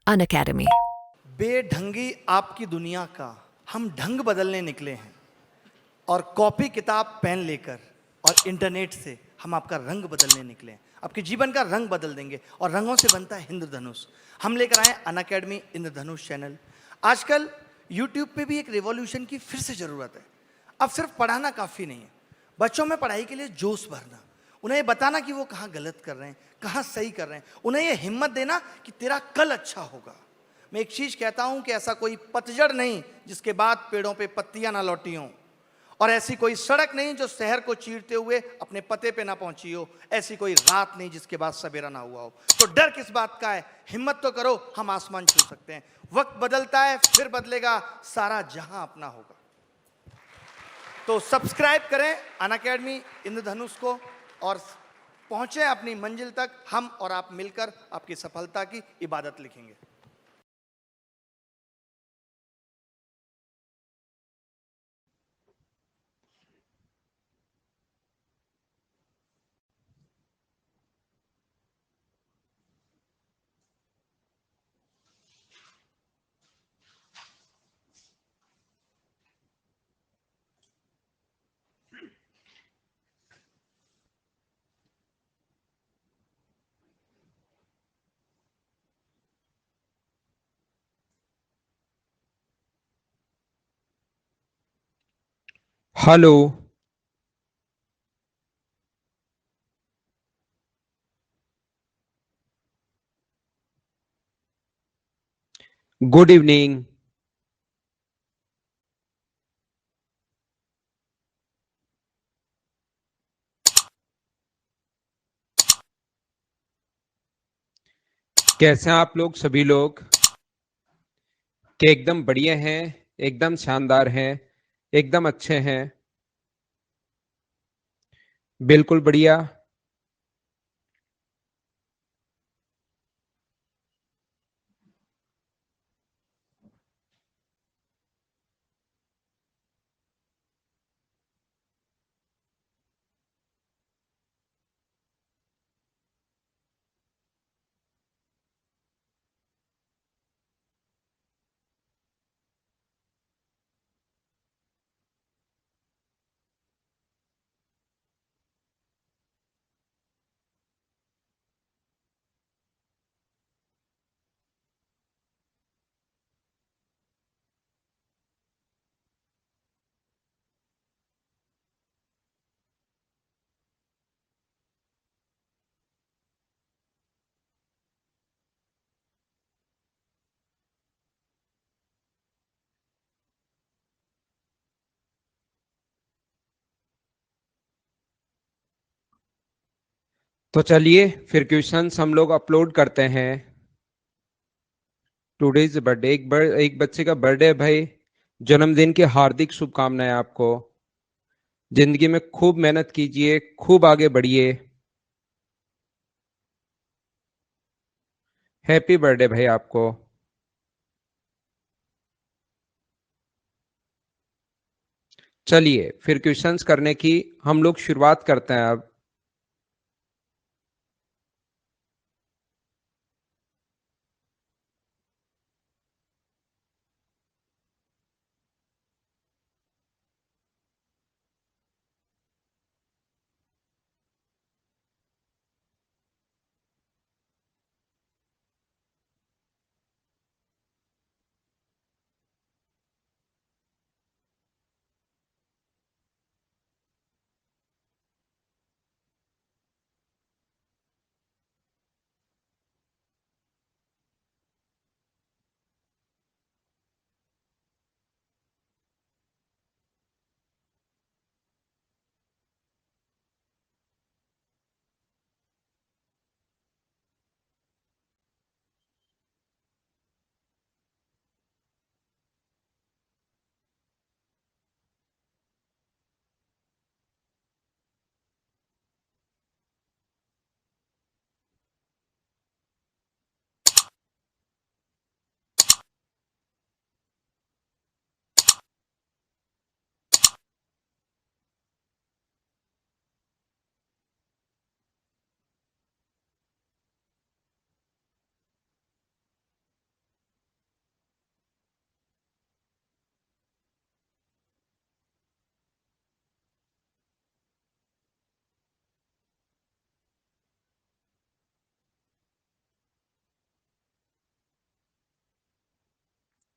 Unacademy. बेढंगी आपकी दुनिया का हम ढंग बदलने निकले हैं और कॉपी किताब पेन लेकर और इंटरनेट से हम आपका रंग बदलने निकले हैं। आपके जीवन का रंग बदल देंगे और रंगों से बनता है इंद्रधनुष। हम लेकर आए अनअकैडमी इंद्रधनुष चैनल। आजकल यूट्यूब पे भी एक रिवॉल्यूशन की फिर से ज़रूरत है। अब सिर्फ पढ़ाना काफ़ी नहीं है, बच्चों में पढ़ाई के लिए जोश भरना, उन्हें ये बताना कि वो कहाँ गलत कर रहे हैं, कहाँ सही कर रहे हैं, उन्हें ये हिम्मत देना कि तेरा कल अच्छा होगा। मैं एक चीज़ कहता हूँ कि ऐसा कोई पतझड़ नहीं जिसके बाद पेड़ों पे पत्तियां ना लौटी हों, और ऐसी कोई सड़क नहीं जो शहर को चीरते हुए अपने पते पे ना पहुंची हो, ऐसी कोई रात नहीं जिसके बाद सवेरा ना हुआ हो। तो डर किस बात का है, हिम्मत तो करो, हम आसमान छू सकते हैं। वक्त बदलता है, फिर बदलेगा, सारा जहां अपना होगा। तो सब्सक्राइब करें अनअकैडमी इंद्रधनुष को और पहुंचे अपनी मंजिल तक। हम और आप मिलकर आपकी सफलता की इबादत लिखेंगे। हेलो। Good evening. कैसे हैं आप लोग सभी लोग? कि एकदम बढ़िया हैं, एकदम शानदार हैं, एकदम अच्छे हैं। बिल्कुल बढ़िया। तो चलिए फिर क्वेश्चंस हम लोग अपलोड करते हैं। टुडेज बर्थडे, एक बच्चे का बर्थडे है भाई। जन्मदिन की हार्दिक शुभकामनाएं आपको। जिंदगी में खूब मेहनत कीजिए, खूब आगे बढ़िए। हैप्पी बर्थडे भाई आपको। चलिए फिर क्वेश्चंस करने की हम लोग शुरुआत करते हैं अब।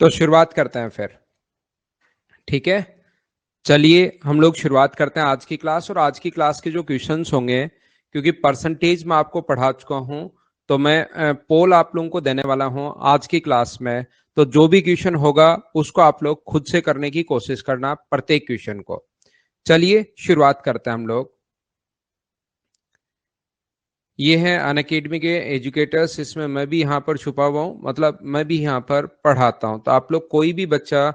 तो शुरुआत करते हैं फिर, ठीक है। चलिए हम लोग शुरुआत करते हैं आज की क्लास। और आज की क्लास के जो क्वेश्चंस होंगे, क्योंकि परसेंटेज मैं आपको पढ़ा चुका हूं, तो मैं पोल आप लोगों को देने वाला हूं आज की क्लास में। तो जो भी क्वेश्चन होगा उसको आप लोग खुद से करने की कोशिश करना, प्रत्येक क्वेश्चन को। चलिए शुरुआत करते हैं हम लोग। ये है अनअकैडमी के एजुकेटर्स, इसमें मैं भी यहाँ पर छुपा हुआ हूँ, मतलब मैं भी यहाँ पर पढ़ाता हूँ। तो आप लोग कोई भी बच्चा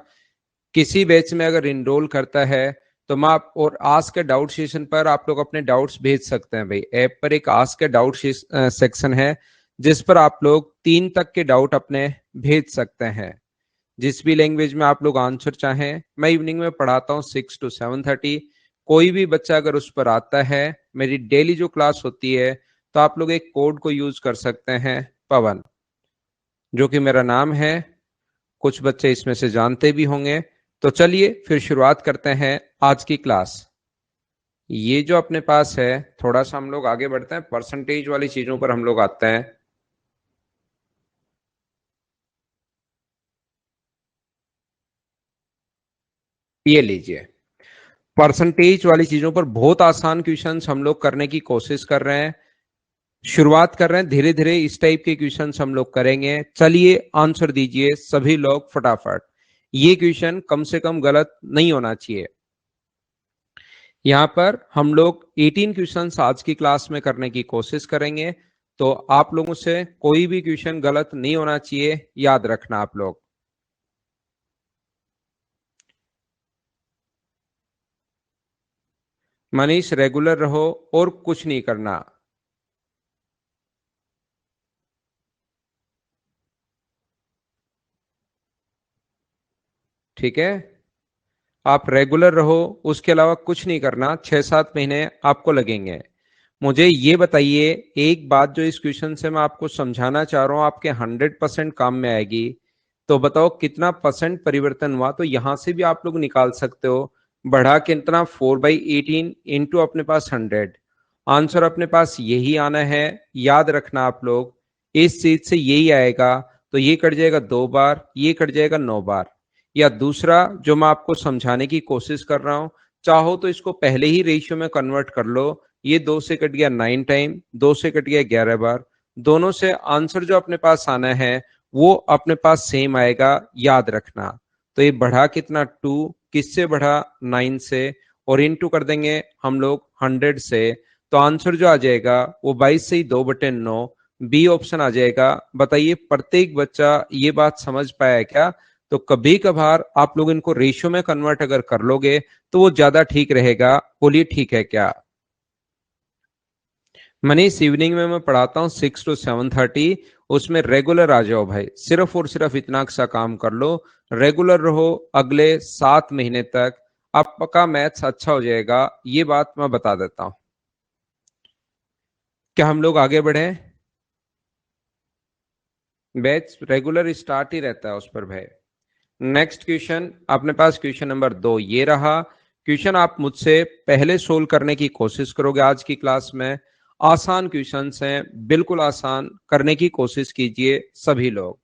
किसी बैच में अगर इनरोल करता है तो मैं आप और आस्क डाउट सेशन पर आप लोग अपने डाउट्स भेज सकते हैं। भाई ऐप पर एक आस्क डाउट सेक्शन है जिस पर आप लोग 3 तक के डाउट अपने भेज सकते हैं, जिस भी लैंग्वेज में आप लोग आंसर चाहें। मैं इवनिंग में पढ़ाता हूँ 6 to 7:30। कोई भी बच्चा अगर उस पर आता है, मेरी डेली जो क्लास होती है, तो आप लोग एक कोड को यूज कर सकते हैं, पवन, जो कि मेरा नाम है। कुछ बच्चे इसमें से जानते भी होंगे। तो चलिए फिर शुरुआत करते हैं आज की क्लास। ये जो अपने पास है, थोड़ा सा हम लोग आगे बढ़ते हैं, परसेंटेज वाली चीजों पर हम लोग आते हैं। ये लीजिए, परसेंटेज वाली चीजों पर बहुत आसान क्वेश्चंस हम लोग करने की कोशिश कर रहे हैं, शुरुआत कर रहे हैं। धीरे धीरे इस टाइप के क्वेश्चंस हम लोग करेंगे। चलिए आंसर दीजिए सभी लोग फटाफट। ये क्वेश्चन कम से कम गलत नहीं होना चाहिए। यहाँ पर हम लोग 18 क्वेश्चंस आज की क्लास में करने की कोशिश करेंगे, तो आप लोगों से कोई भी क्वेश्चन गलत नहीं होना चाहिए, याद रखना आप लोग। मनीष रेगुलर रहो और कुछ नहीं करना, ठीक है। आप रेगुलर रहो, उसके अलावा कुछ नहीं करना। 6-7 महीने आपको लगेंगे। मुझे ये बताइए एक बात, जो इस क्वेश्चन से मैं आपको समझाना चाह रहा हूं आपके 100% काम में आएगी। तो बताओ कितना परसेंट परिवर्तन हुआ। तो यहां से भी आप लोग निकाल सकते हो, बढ़ा के इतना 4/18 इंटू अपने पास 100। आंसर अपने पास यही आना है, याद रखना आप लोग। इस चीज से यही आएगा। तो ये कट जाएगा 2 बार, ये कट जाएगा 9 बार। या दूसरा जो मैं आपको समझाने की कोशिश कर रहा हूं, चाहो तो इसको पहले ही रेशियो में कन्वर्ट कर लो। ये 2 से कट गया 9 टाइम, 2 से कट गया 11 बार। दोनों से आंसर जो अपने पास आना है वो अपने पास सेम आएगा, याद रखना। तो ये बढ़ा कितना 2, किससे बढ़ा 9 से, और इनटू कर देंगे हम लोग 100 से। तो आंसर जो आ जाएगा वो 22 से ही 2/9, बी ऑप्शन आ जाएगा। बताइए प्रत्येक बच्चा ये बात समझ पाया है क्या? तो कभी कभार आप लोग इनको रेशियो में कन्वर्ट अगर कर लोगे तो वो ज्यादा ठीक रहेगा। बोलिए ठीक है क्या? मनीष इवनिंग में मैं पढ़ाता हूँ 6 to 7:30, उसमें रेगुलर आ जाओ भाई। सिर्फ और सिर्फ इतना सा काम कर लो, रेगुलर रहो। अगले 7 महीने तक आपका मैथ्स अच्छा हो जाएगा, ये बात मैं बता देता हूं। क्या हम लोग आगे बढ़े? बैच रेगुलर स्टार्ट ही रहता है उस पर भाई। नेक्स्ट क्वेश्चन अपने पास, क्वेश्चन नंबर 2 ये रहा। क्वेश्चन आप मुझसे पहले सोल्व करने की कोशिश करोगे आज की क्लास में। आसान क्वेश्चंस हैं, बिल्कुल आसान, करने की कोशिश कीजिए सभी लोग।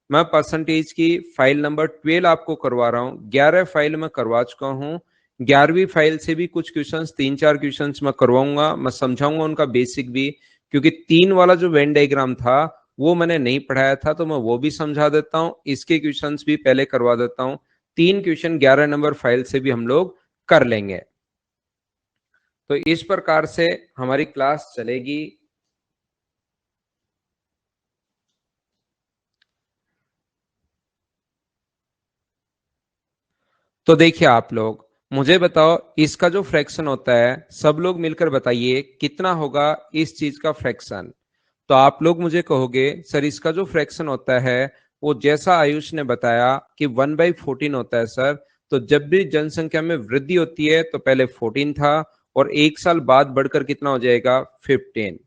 मैं परसेंटेज की फाइल नंबर 12 आपको करवा रहा हूँ। 11 फाइल मैं करवा चुका हूँ। 11वीं फाइल से भी कुछ क्वेश्चंस, 3-4 क्वेश्चंस मैं करवाऊंगा, मैं समझाऊंगा उनका बेसिक भी, क्योंकि 3 वाला जो वेन डायग्राम था वो मैंने नहीं पढ़ाया था, तो मैं वो भी समझा देता हूं। इसके क्वेश्चंस भी पहले करवा देता हूं। 3 क्वेश्चन 11 नंबर फाइल से भी हम लोग कर लेंगे। तो इस प्रकार से हमारी क्लास चलेगी। तो देखिए आप लोग, मुझे बताओ इसका जो फ्रैक्शन होता है, सब लोग मिलकर बताइए कितना होगा इस चीज का फ्रैक्शन। तो आप लोग मुझे कहोगे सर इसका जो फ्रैक्शन होता है वो जैसा आयुष ने बताया कि 1/14 होता है सर। तो जब भी जनसंख्या में वृद्धि होती है तो पहले 14 था, और 1 साल बाद बढ़कर कितना हो जाएगा 15।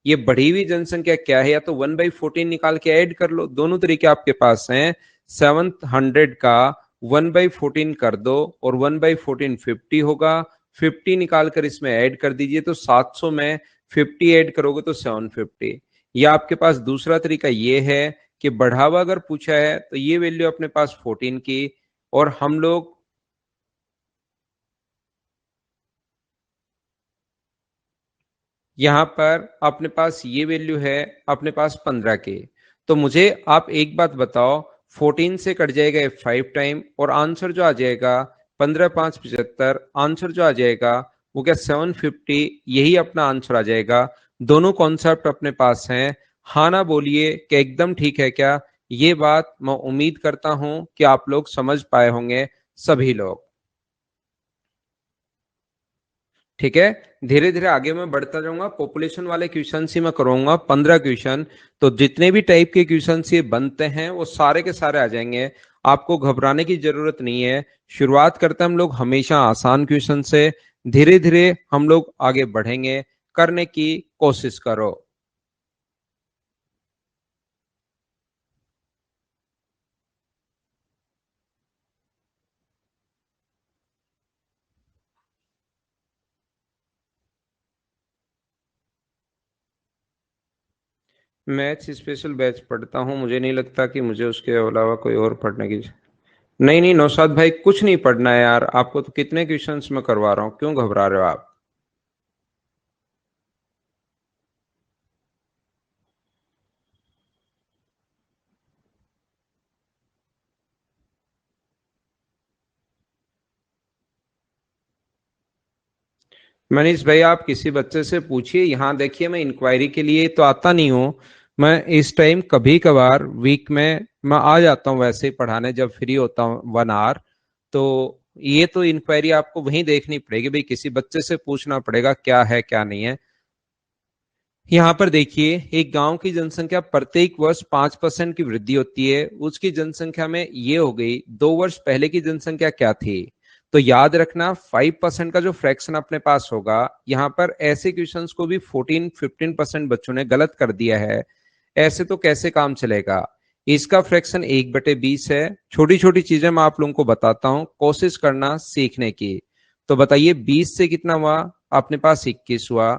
ये बढ़ी हुई जनसंख्या क्या है? या तो 1/14 निकाल के ऐड कर लो, दोनों तरीके आपके पास हैं। 700 का 1/14 कर दो, और 1/14 50 होगा। 50 निकाल कर इसमें ऐड कर दीजिए, तो 700 में 50 ऐड करोगे तो 750। या आपके पास दूसरा तरीका ये है कि बढ़ावा अगर पूछा है तो ये वैल्यू अपने पास 14 की, और हम लोग यहाँ पर अपने पास ये वैल्यू है अपने पास 15 की। तो मुझे आप एक बात बताओ, 14 से कट जाएगा 5 टाइम, और आंसर जो आ जाएगा 15 5 75, आंसर जो आ जाएगा वो क्या 750, यही अपना आंसर आ जाएगा। दोनों कॉन्सेप्ट अपने पास हैं। हाँ ना बोलिए कि एकदम ठीक है क्या? ये बात मैं उम्मीद करता हूं कि आप लोग समझ पाए होंगे, सभी लोग। ठीक है, धीरे धीरे आगे मैं बढ़ता जाऊंगा। पॉपुलेशन वाले क्वेश्चन ही मैं करूंगा 15 क्वेश्चन। तो जितने भी टाइप के क्वेश्चन ये बनते हैं वो सारे के सारे आ जाएंगे, आपको घबराने की जरूरत नहीं है। शुरुआत करते हैं हम लोग हमेशा आसान क्वेश्चन से, धीरे धीरे हम लोग आगे बढ़ेंगे। करने की कोशिश करो। मैथ्स स्पेशल बैच पढ़ता हूँ, मुझे नहीं लगता कि मुझे उसके अलावा कोई और पढ़ने की। नहीं नहीं नौशाद भाई, कुछ नहीं पढ़ना है यार आपको, तो कितने क्वेश्चंस मैं करवा रहा हूँ, क्यों घबरा रहे हो आप? मनीष भाई, आप किसी बच्चे से पूछिए। यहाँ देखिए, मैं इंक्वायरी के लिए तो आता नहीं हूँ। मैं इस टाइम कभी कभार वीक में मैं आ जाता हूँ वैसे ही पढ़ाने, जब फ्री होता हूँ 1 आवर। तो ये तो इंक्वायरी आपको वहीं देखनी पड़ेगी भाई, किसी बच्चे से पूछना पड़ेगा क्या है क्या नहीं है। यहाँ पर देखिए, एक गांव की जनसंख्या प्रत्येक वर्ष 5% की वृद्धि होती है, उसकी जनसंख्या में ये हो गई। 2 वर्ष पहले की जनसंख्या क्या थी? तो याद रखना 5% का जो फ्रैक्शन अपने पास होगा, यहाँ पर ऐसे क्वेश्चंस को भी 14-15% बच्चों ने गलत कर दिया है। ऐसे तो कैसे काम चलेगा? इसका फ्रैक्शन 1/20 है। छोटी छोटी चीजें मैं आप लोगों को बताता हूँ, कोशिश करना सीखने की। तो बताइए, 20 से कितना हुआ? अपने पास 21 हुआ।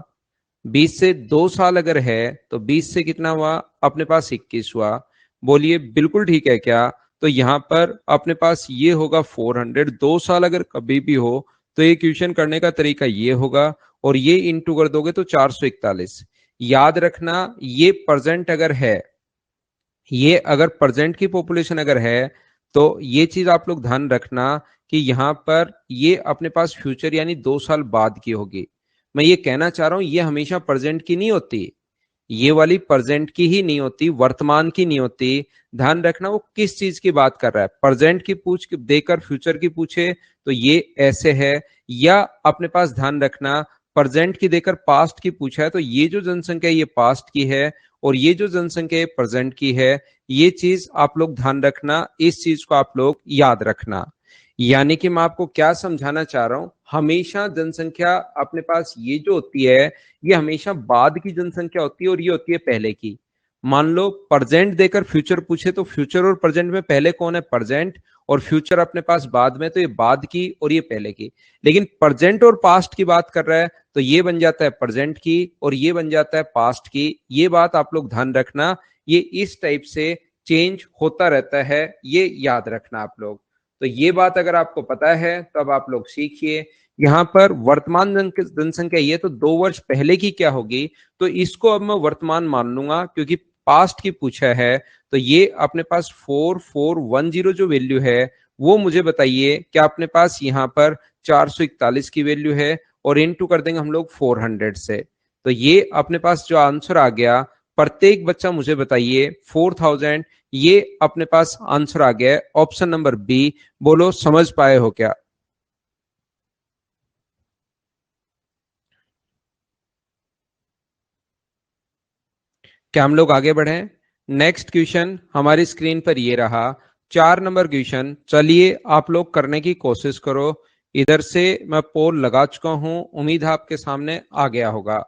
20 से 2 साल अगर है तो 20 से कितना हुआ? अपने पास 21 हुआ। बोलिए बिल्कुल ठीक है क्या? तो यहां पर अपने पास ये होगा 400। 2 साल अगर कभी भी हो तो ये क्वेश्चन करने का तरीका ये होगा, और ये इंटू कर दोगे तो 441। याद रखना, ये प्रेजेंट अगर है, ये अगर प्रेजेंट की पॉपुलेशन अगर है, तो ये चीज आप लोग ध्यान रखना कि यहां पर ये अपने पास फ्यूचर यानी 2 साल बाद की होगी। मैं ये कहना चाह रहा हूं, ये हमेशा प्रेजेंट की नहीं होती। ये वाली प्रेजेंट की ही नहीं होती, वर्तमान की नहीं होती। ध्यान रखना वो किस चीज की बात कर रहा है। प्रेजेंट की पूछ देकर फ्यूचर की पूछे तो ये ऐसे है, या अपने पास ध्यान रखना प्रेजेंट की देकर पास्ट की पूछा है तो ये जो जनसंख्या ये पास्ट की है, और ये जो जनसंख्या प्रेजेंट की है। ये चीज आप लोग ध्यान रखना, इस चीज को आप लोग याद रखना। यानी कि मैं आपको क्या समझाना चाह रहा हूं, हमेशा जनसंख्या अपने पास ये जो होती है, ये हमेशा बाद की जनसंख्या होती है और ये होती है पहले की। मान लो प्रेजेंट देकर फ्यूचर पूछे तो फ्यूचर और प्रेजेंट में पहले कौन है? प्रेजेंट। और फ्यूचर अपने पास बाद में, तो ये बाद की और ये पहले की। लेकिन प्रेजेंट और पास्ट की बात कर रहा है तो ये बन जाता है प्रेजेंट की और ये बन जाता है पास्ट की। ये बात आप लोग ध्यान रखना, ये इस टाइप से चेंज होता रहता है, ये याद रखना आप लोग। तो ये बात अगर आपको पता है तब आप लोग सीखिए। यहाँ पर वर्तमान जनसंख्या ये तो 2 वर्ष पहले की क्या होगी, तो इसको अब मैं वर्तमान मान लूंगा क्योंकि पास्ट की पूछा है। तो ये अपने पास 4410 जो वैल्यू है, वो मुझे बताइए क्या अपने पास यहाँ पर 441 की वैल्यू है, और इनटू कर देंगे हम लोग 400 से। तो ये अपने पास जो आंसर आ गया, प्रत्येक बच्चा मुझे बताइए 4000, ये अपने पास आंसर आ गया है ऑप्शन नंबर बी। बोलो समझ पाए हो क्या? क्या हम लोग आगे बढ़े? नेक्स्ट क्वेश्चन हमारी स्क्रीन पर ये रहा, 4 नंबर क्वेश्चन। चलिए आप लोग करने की कोशिश करो। इधर से मैं पोल लगा चुका हूं, उम्मीद है आपके सामने आ गया होगा।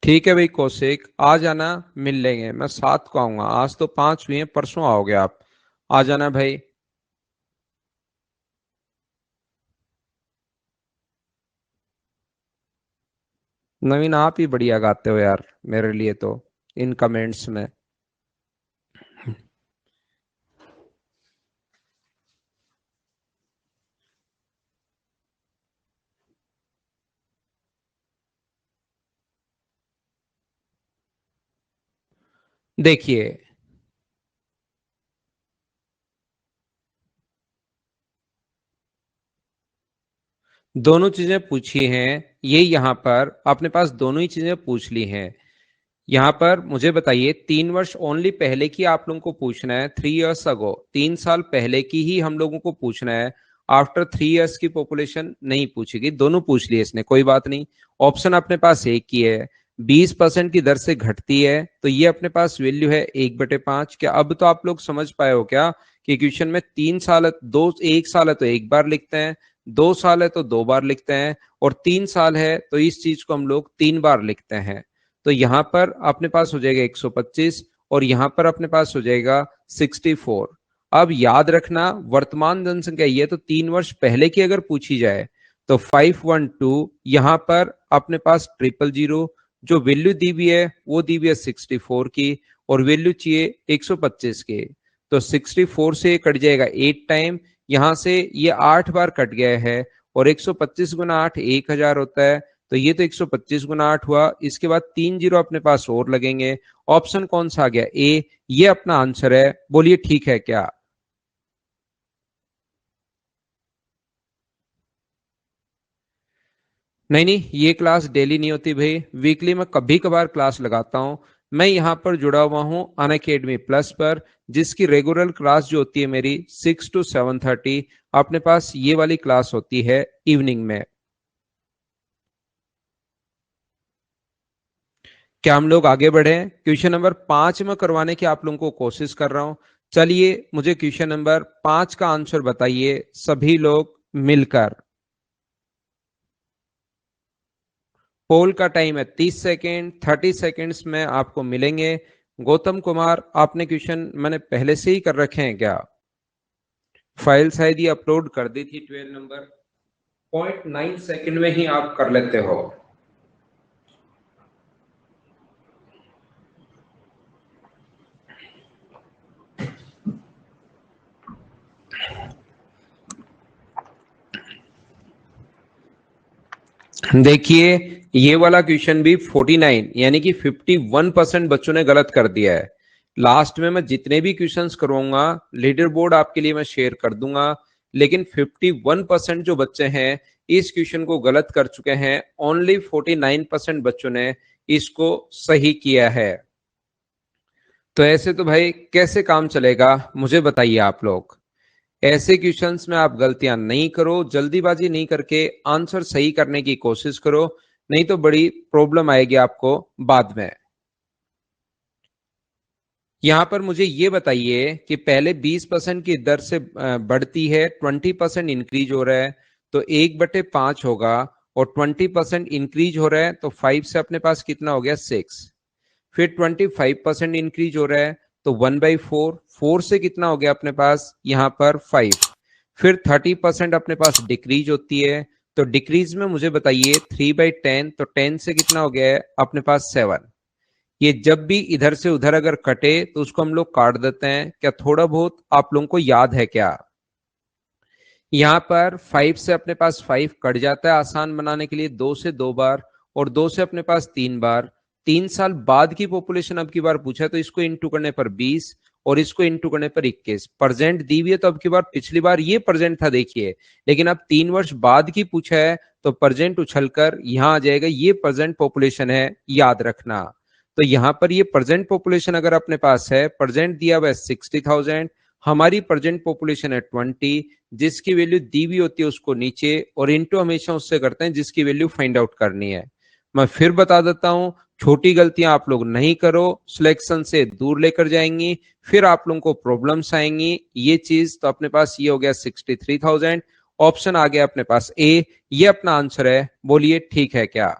ठीक है भाई कौशिक, आ जाना, मिल लेंगे। मैं 7 को आऊंगा, आज तो 5 हुए हैं, परसों आओगे आप। आ जाना भाई। नवीन आप ही बढ़िया गाते हो यार मेरे लिए तो इन कमेंट्स में। देखिए दोनों चीजें पूछी हैं, ये यहाँ पर अपने पास दोनों ही चीजें पूछ ली हैं। यहाँ पर मुझे बताइए 3 वर्ष ओनली पहले की आप लोगों को पूछना है, 3 years अगो, 3 साल पहले की ही हम लोगों को पूछना है। आफ्टर 3 years की पॉपुलेशन नहीं पूछेगी, दोनों पूछ लिए इसने, कोई बात नहीं। ऑप्शन अपने पास एक ही है, 20% की दर से घटती है, तो ये अपने पास वैल्यू है 1/5। क्या अब तो आप लोग समझ पाए हो क्या कि क्वेश्चन में 3 साल है, दो, 1 साल है तो एक बार लिखते हैं, 2 साल है तो 2 बार लिखते हैं, और 3 साल है तो इस चीज को हम लोग 3 बार लिखते हैं। तो यहां पर अपने पास हो जाएगा 125 और यहां पर अपने पास हो जाएगा 64। अब याद रखना वर्तमान जनसंख्या ये तो 3 वर्ष पहले की अगर पूछी जाए तो 512, यहां पर अपने पास 000, जो वैल्यू दी हुई है वो दी हुई है 64 की, और वैल्यू चाहिए 125 की। तो 64 से कट जाएगा 8 टाइम, यहां से ये 8 बार कट गया है, और 125 गुना 8 1000 होता है, तो ये तो 125 गुना 8 हुआ। इसके बाद 3 जीरो अपने पास और लगेंगे। ऑप्शन कौन सा आ गया? ए, ये अपना आंसर है। बोलिए ठीक है क्या? नहीं नहीं, ये क्लास डेली नहीं होती भाई, वीकली में कभी कभार क्लास लगाता हूं। मैं यहाँ पर जुड़ा हुआ हूँ अनअकैडमी प्लस पर, जिसकी रेगुलर क्लास जो होती है मेरी 6 to 7:30, अपने पास ये वाली क्लास होती है इवनिंग में। क्या हम लोग आगे बढ़े? क्वेश्चन नंबर 5 में करवाने की आप लोगों को कोशिश कर रहा हूं। चलिए मुझे क्वेश्चन नंबर 5 का आंसर बताइए सभी लोग मिलकर। पोल का टाइम है 30 सेकेंड, 30 सेकेंड्स में आपको मिलेंगे। गौतम कुमार, आपने क्वेश्चन मैंने पहले से ही कर रखे हैं क्या? फाइल शायद ही अपलोड कर दी थी 12 नंबर। 0.9 सेकेंड में ही आप कर लेते हो। देखिए ये वाला क्वेश्चन भी 49 यानी कि 51% बच्चों ने गलत कर दिया है। लास्ट में मैं जितने भी क्वेश्चंस करवाऊंगा लीडर बोर्ड आपके लिए मैं शेयर कर दूंगा, लेकिन 51% जो बच्चे हैं इस क्वेश्चन को गलत कर चुके हैं। ओनली 49% बच्चों ने इसको सही किया है। तो ऐसे तो भाई कैसे काम चलेगा, मुझे बताइए आप लोग। ऐसे क्वेश्चंस में आप गलतियां नहीं करो, जल्दीबाजी नहीं करके आंसर सही करने की कोशिश करो, नहीं तो बड़ी प्रॉब्लम आएगी आपको बाद में। यहां पर मुझे ये बताइए कि पहले 20% की दर से बढ़ती है, 20% इंक्रीज हो रहा है, तो 1/5 होगा, और 20% इंक्रीज हो रहा है तो 5 से अपने पास कितना हो गया? 6। फिर 25% इंक्रीज हो रहा है तो 1/4, 4 से कितना हो गया अपने पास यहाँ पर? 5। फिर 30% अपने पास डिक्रीज होती है, तो डिक्रीज में मुझे बताइए 3/10, तो 10 से कितना हो गया है अपने पास? 7। ये जब भी इधर से उधर अगर कटे तो उसको हम लोग काट देते हैं। क्या थोड़ा बहुत आप लोगों को याद है क्या? यहाँ पर 5 से अपने पास 5 कट जाता है आसान बनाने के लिए, 2 से 2 बार, और 2 से अपने पास 3 बार। 3 साल बाद की पॉपुलेशन अब की बार पूछा तो इसको इंटू करने पर 20 और इसको इंटू करने पर 21। प्रेजेंट दी हुई है तो अब की बार, पिछली बार ये प्रेजेंट था देखिए, लेकिन अब 3 वर्ष बाद की पूछा है तो प्रेजेंट उछलकर यहां आ जाएगा, ये प्रेजेंट पॉपुलेशन है, याद रखना। तो यहां पर ये प्रेजेंट पॉपुलेशन अगर अपने पास है, प्रेजेंट दिया हुआ है 60,000, हमारी प्रेजेंट पॉपुलेशन है 20, जिसकी वैल्यू दी हुई होती है उसको नीचे, और इंटू हमेशा उससे करते हैं जिसकी वैल्यू फाइंड आउट करनी है। मैं फिर बता देता हूं, छोटी गलतियां आप लोग नहीं करो, सिलेक्शन से दूर लेकर जाएंगी, फिर आप लोगों को प्रॉब्लम्स आएंगी। ये चीज तो अपने पास ये हो गया 63,000। ऑप्शन आ गया अपने पास ए, ये अपना आंसर है। बोलिए ठीक है क्या?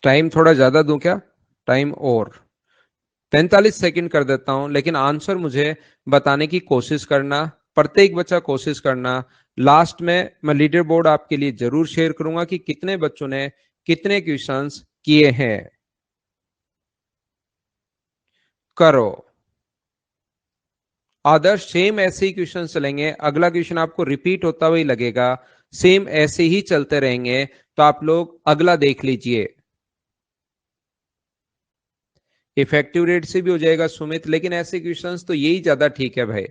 टाइम थोड़ा ज्यादा दूं क्या? टाइम और 45 सेकंड कर देता हूं, लेकिन आंसर मुझे बताने की कोशिश करना। प्रत्येक बच्चा कोशिश करना। लास्ट में मैं लीडर बोर्ड आपके लिए जरूर शेयर करूंगा कि कितने बच्चों ने कितने क्वेश्चंस किए हैं। करो आदर्श, सेम ऐसे ही क्वेश्चन चलेंगे। अगला क्वेश्चन आपको रिपीट होता हुआ ही लगेगा, सेम ऐसे ही चलते रहेंगे। तो आप लोग अगला देख लीजिए। इफेक्टिव रेट से भी हो जाएगा सुमित, लेकिन ऐसे क्वेश्चंस तो यही ज्यादा ठीक है भाई।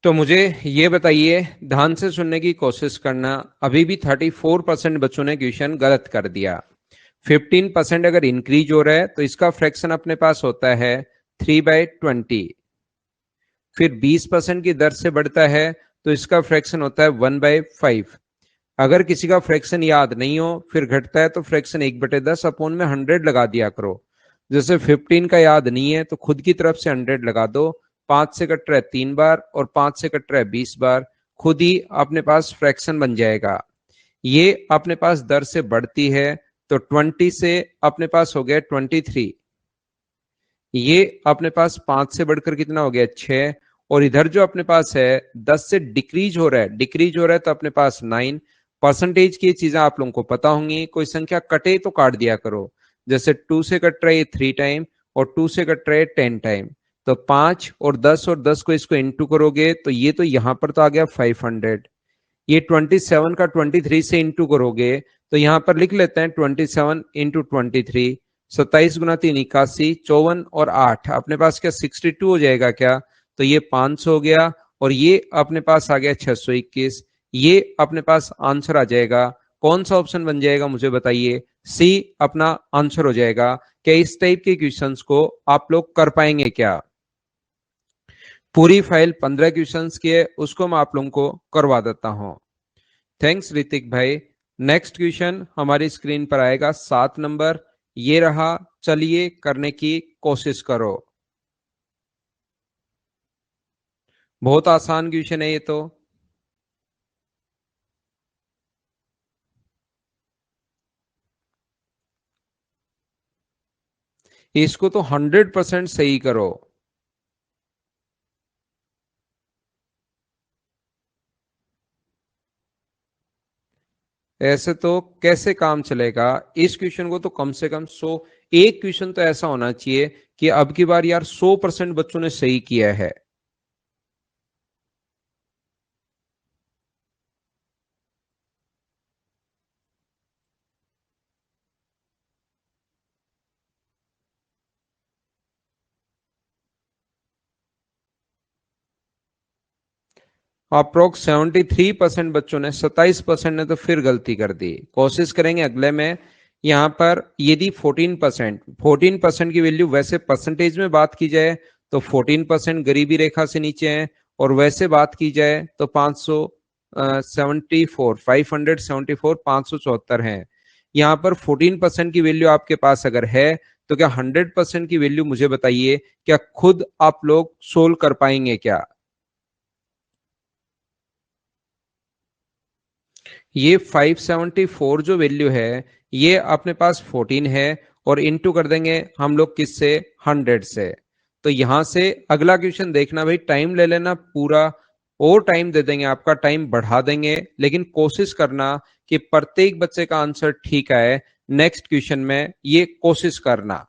तो मुझे ये बताइए, ध्यान से सुनने की कोशिश करना। अभी भी 34% बच्चों ने क्वेश्चन गलत कर दिया। 15% अगर इंक्रीज हो रहा है तो इसका फ्रैक्शन अपने पास होता है 3/20। फिर 20% की दर से बढ़ता है तो इसका फ्रैक्शन होता है 1/5। अगर किसी का फ्रैक्शन याद नहीं हो फिर घटता है तो फ्रैक्शन 1/10 अपॉन में 100 लगा दिया करो। जैसे 15 का याद नहीं है तो खुद की तरफ से 100 लगा दो। 5 से कट रहा है 3 बार और 5 से कट रहा है 20 बार, खुद ही अपने पास फ्रैक्शन बन जाएगा। ये अपने पास दर से बढ़ती है तो 20 से अपने पास हो गया 23। ये अपने पास 5 से बढ़कर कितना हो गया 6। और इधर जो अपने पास है 10 से डिक्रीज हो रहा है, डिक्रीज हो रहा है तो अपने पास 9। परसेंटेज की चीजें आप लोगों को पता होंगी, कोई संख्या कटे तो काट दिया करो। जैसे 2 से कट रहा है 3 टाइम और 2 से कट रहा है 10 टाइम। तो 5 और 10 और 10 को इसको इंटू करोगे तो ये तो यहां पर तो आ गया 500। ये 27 का 23 से इंटू करोगे तो यहां पर लिख लेते हैं 27 इंटू 23। 27 × 3 = 81, 54 और 8 अपने पास क्या 62 हो जाएगा क्या? तो ये 500 हो गया और ये अपने पास आ गया 621। ये अपने पास आंसर आ जाएगा। कौन सा ऑप्शन बन जाएगा मुझे बताइए? सी अपना आंसर हो जाएगा। क्या इस टाइप के क्वेश्चंस को आप लोग कर पाएंगे क्या? पूरी फाइल 15 क्वेश्चंस की है, उसको मैं आप लोगों को करवा देता हूं। थैंक्स ऋतिक भाई। नेक्स्ट क्वेश्चन हमारी स्क्रीन पर आएगा 7 नंबर। ये रहा, चलिए करने की कोशिश करो। बहुत आसान क्वेश्चन है ये तो। इसको तो 100% सही करो। ऐसे तो कैसे काम चलेगा? इस क्वेश्चन को तो कम से कम 100, एक क्वेश्चन तो ऐसा होना चाहिए कि अब की बार यार 100% बच्चों ने सही किया है। अप्रोक्स 73% बच्चों ने, 27% ने तो फिर गलती कर दी। कोशिश करेंगे अगले में। यहां पर यदि 14% की वैल्यू वैसे परसेंटेज में बात की जाए तो 14% गरीबी रेखा से नीचे है, और वैसे बात की जाए तो 574 574 है। यहाँ पर 14% की वैल्यू आपके पास अगर है तो क्या 100% की वैल्यू मुझे बताइए, क्या खुद आप लोग सोल्व कर पाएंगे क्या? ये 574 जो वैल्यू है ये अपने पास 14 है, और इंटू कर देंगे हम लोग किससे? 100 से। तो यहां से अगला क्वेश्चन देखना भाई, टाइम ले लेना पूरा, और टाइम दे देंगे, आपका टाइम बढ़ा देंगे, लेकिन कोशिश करना कि प्रत्येक बच्चे का आंसर ठीक आए। नेक्स्ट क्वेश्चन में ये कोशिश करना,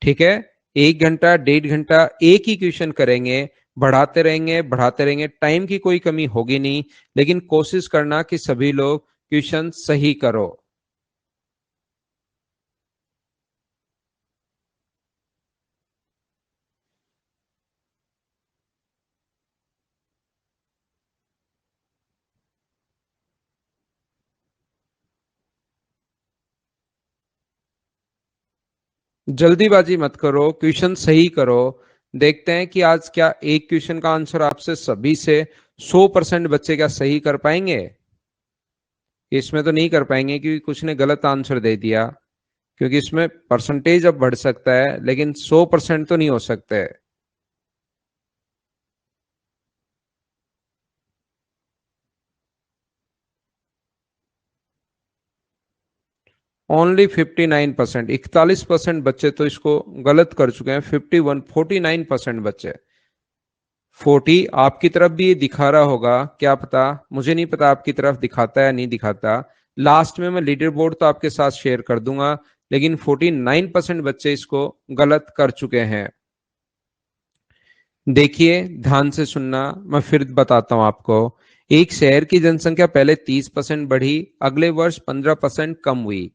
ठीक है? 1 घंटा 1.5 घंटा एक ही क्वेश्चन करेंगे, बढ़ाते रहेंगे बढ़ाते रहेंगे, टाइम की कोई कमी होगी नहीं, लेकिन कोशिश करना कि सभी लोग क्वेश्चन सही करो। जल्दीबाजी मत करो, क्वेश्चन सही करो। देखते हैं कि आज क्या एक क्वेश्चन का आंसर आपसे सभी से 100% बच्चे क्या सही कर पाएंगे? इसमें तो नहीं कर पाएंगे क्योंकि कुछ ने गलत आंसर दे दिया, क्योंकि इसमें परसेंटेज अब बढ़ सकता है लेकिन 100% तो नहीं हो सकता है। ओनली 59%, 41% बच्चे तो इसको गलत कर चुके हैं। 49% बच्चे। 40 आपकी तरफ भी ये दिखा रहा होगा, क्या पता, मुझे नहीं पता आपकी तरफ दिखाता है या नहीं दिखाता। लास्ट में मैं लीडर बोर्ड तो आपके साथ शेयर कर दूंगा, लेकिन 49% बच्चे इसको गलत कर चुके हैं। देखिए ध्यान से सुनना, मैं फिर बताता हूं आपको। एक शहर की जनसंख्या पहले 30% बढ़ी, अगले वर्ष 15% कम हुई।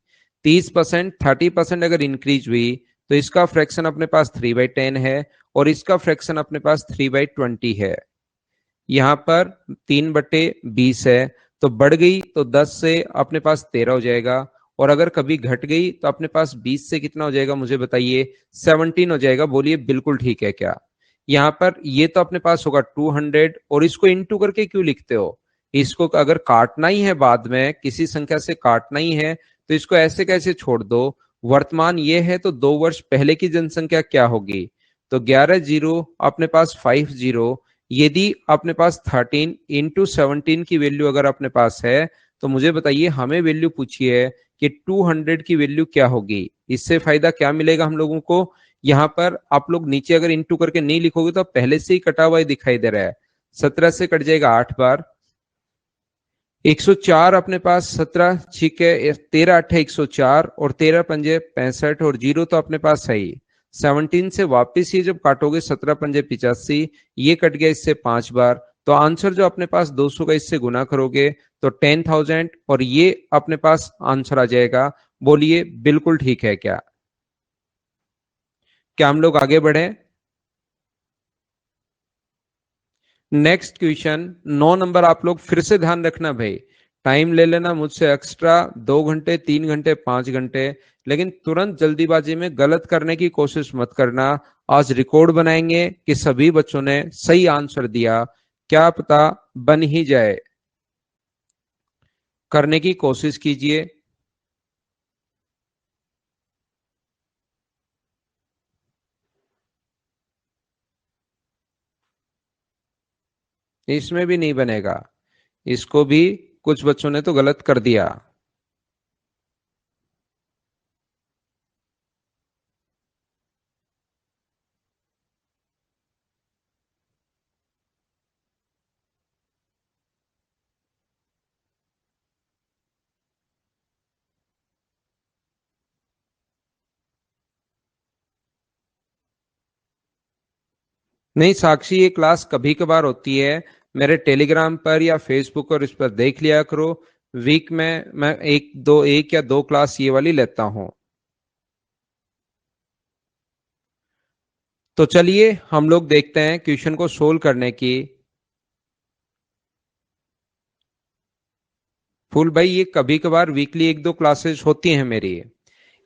30% 30% अगर इंक्रीज हुई तो इसका फ्रैक्शन अपने पास 3/10 है और इसका फ्रैक्शन अपने पास 3/20 है। यहाँ पर 3/20 है, तो बढ़ गई तो 10 से अपने पास 13 हो जाएगा, और अगर कभी घट गई तो अपने पास 20 से कितना हो जाएगा मुझे बताइए? 17 हो जाएगा। बोलिए बिल्कुल ठीक है क्या? यहाँ पर ये तो अपने पास होगा 200, और इसको इंटू करके क्यों लिखते हो? इसको अगर काटना ही है, बाद में किसी संख्या से काटना ही है, तो इसको ऐसे कैसे छोड़ दो? वर्तमान ये है तो 2 वर्ष पहले की जनसंख्या क्या होगी? तो 11 जीरो अपने पास 50। यदि अपने पास 13 × 17 की वैल्यू अगर अपने पास है, तो मुझे बताइए, हमें वैल्यू पूछी है कि 200 की वैल्यू क्या होगी। इससे फायदा क्या मिलेगा हम लोगों को? यहाँ पर आप लोग नीचे अगर इंटू करके नहीं लिखोगे तो पहले से ही कटा हुआ ही दिखाई दे रहा है। 17 से कट जाएगा 8 बार, 104 अपने पास, 17 ठीक है, 13 8 104 और 13 पंजे 65 और जीरो तो अपने पास है ही। 17 से वापिस ये जब काटोगे 17 पंजे 85, ये कट गया इससे 5 बार, तो आंसर जो अपने पास 200 का इससे गुना करोगे तो 10,000, और ये अपने पास आंसर आ जाएगा। बोलिए बिल्कुल ठीक है क्या? क्या हम लोग आगे बढ़े? Next question 9 number. आप लोग फिर से ध्यान रखना भाई, टाइम ले लेना मुझसे एक्स्ट्रा, 2 घंटे 3 घंटे 5 घंटे, लेकिन तुरंत जल्दीबाजी में गलत करने की कोशिश मत करना। आज रिकॉर्ड बनाएंगे कि सभी बच्चों ने सही आंसर दिया, क्या पता बन ही जाए। करने की कोशिश कीजिए। इसमें भी नहीं बनेगा, इसको भी कुछ बच्चों ने तो गलत कर दिया। नहीं साक्षी, ये क्लास कभी कभार होती है, मेरे टेलीग्राम पर या फेसबुक और इस पर देख लिया करो। वीक में मैं एक या दो क्लास ये वाली लेता हूं। तो चलिए हम लोग देखते हैं क्वेश्चन को सोल्व करने की। फुल भाई, ये कभी कभार वीकली एक दो क्लासेस होती हैं मेरी।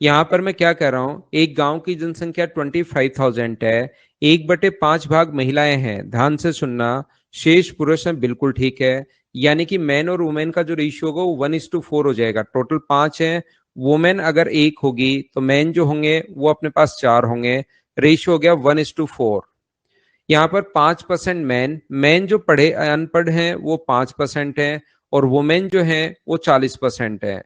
यहाँ पर मैं क्या कह रहा हूं, एक गांव की जनसंख्या 25,000 है, 1/5 भाग महिलाएं हैं, ध्यान से सुनना, शेष पुरुष हैं, बिल्कुल ठीक है। यानी कि मैन और वुमेन का जो रेशियो होगा वो 1:4 हो जाएगा। टोटल 5 है, वुमेन अगर एक होगी तो मैन जो होंगे वो अपने पास 4 होंगे, रेशियो हो गया 1:4। यहाँ पर 5% मैन, मैन जो पढ़े अनपढ़ हैं वो 5% है, और वुमेन जो है वो 40% है।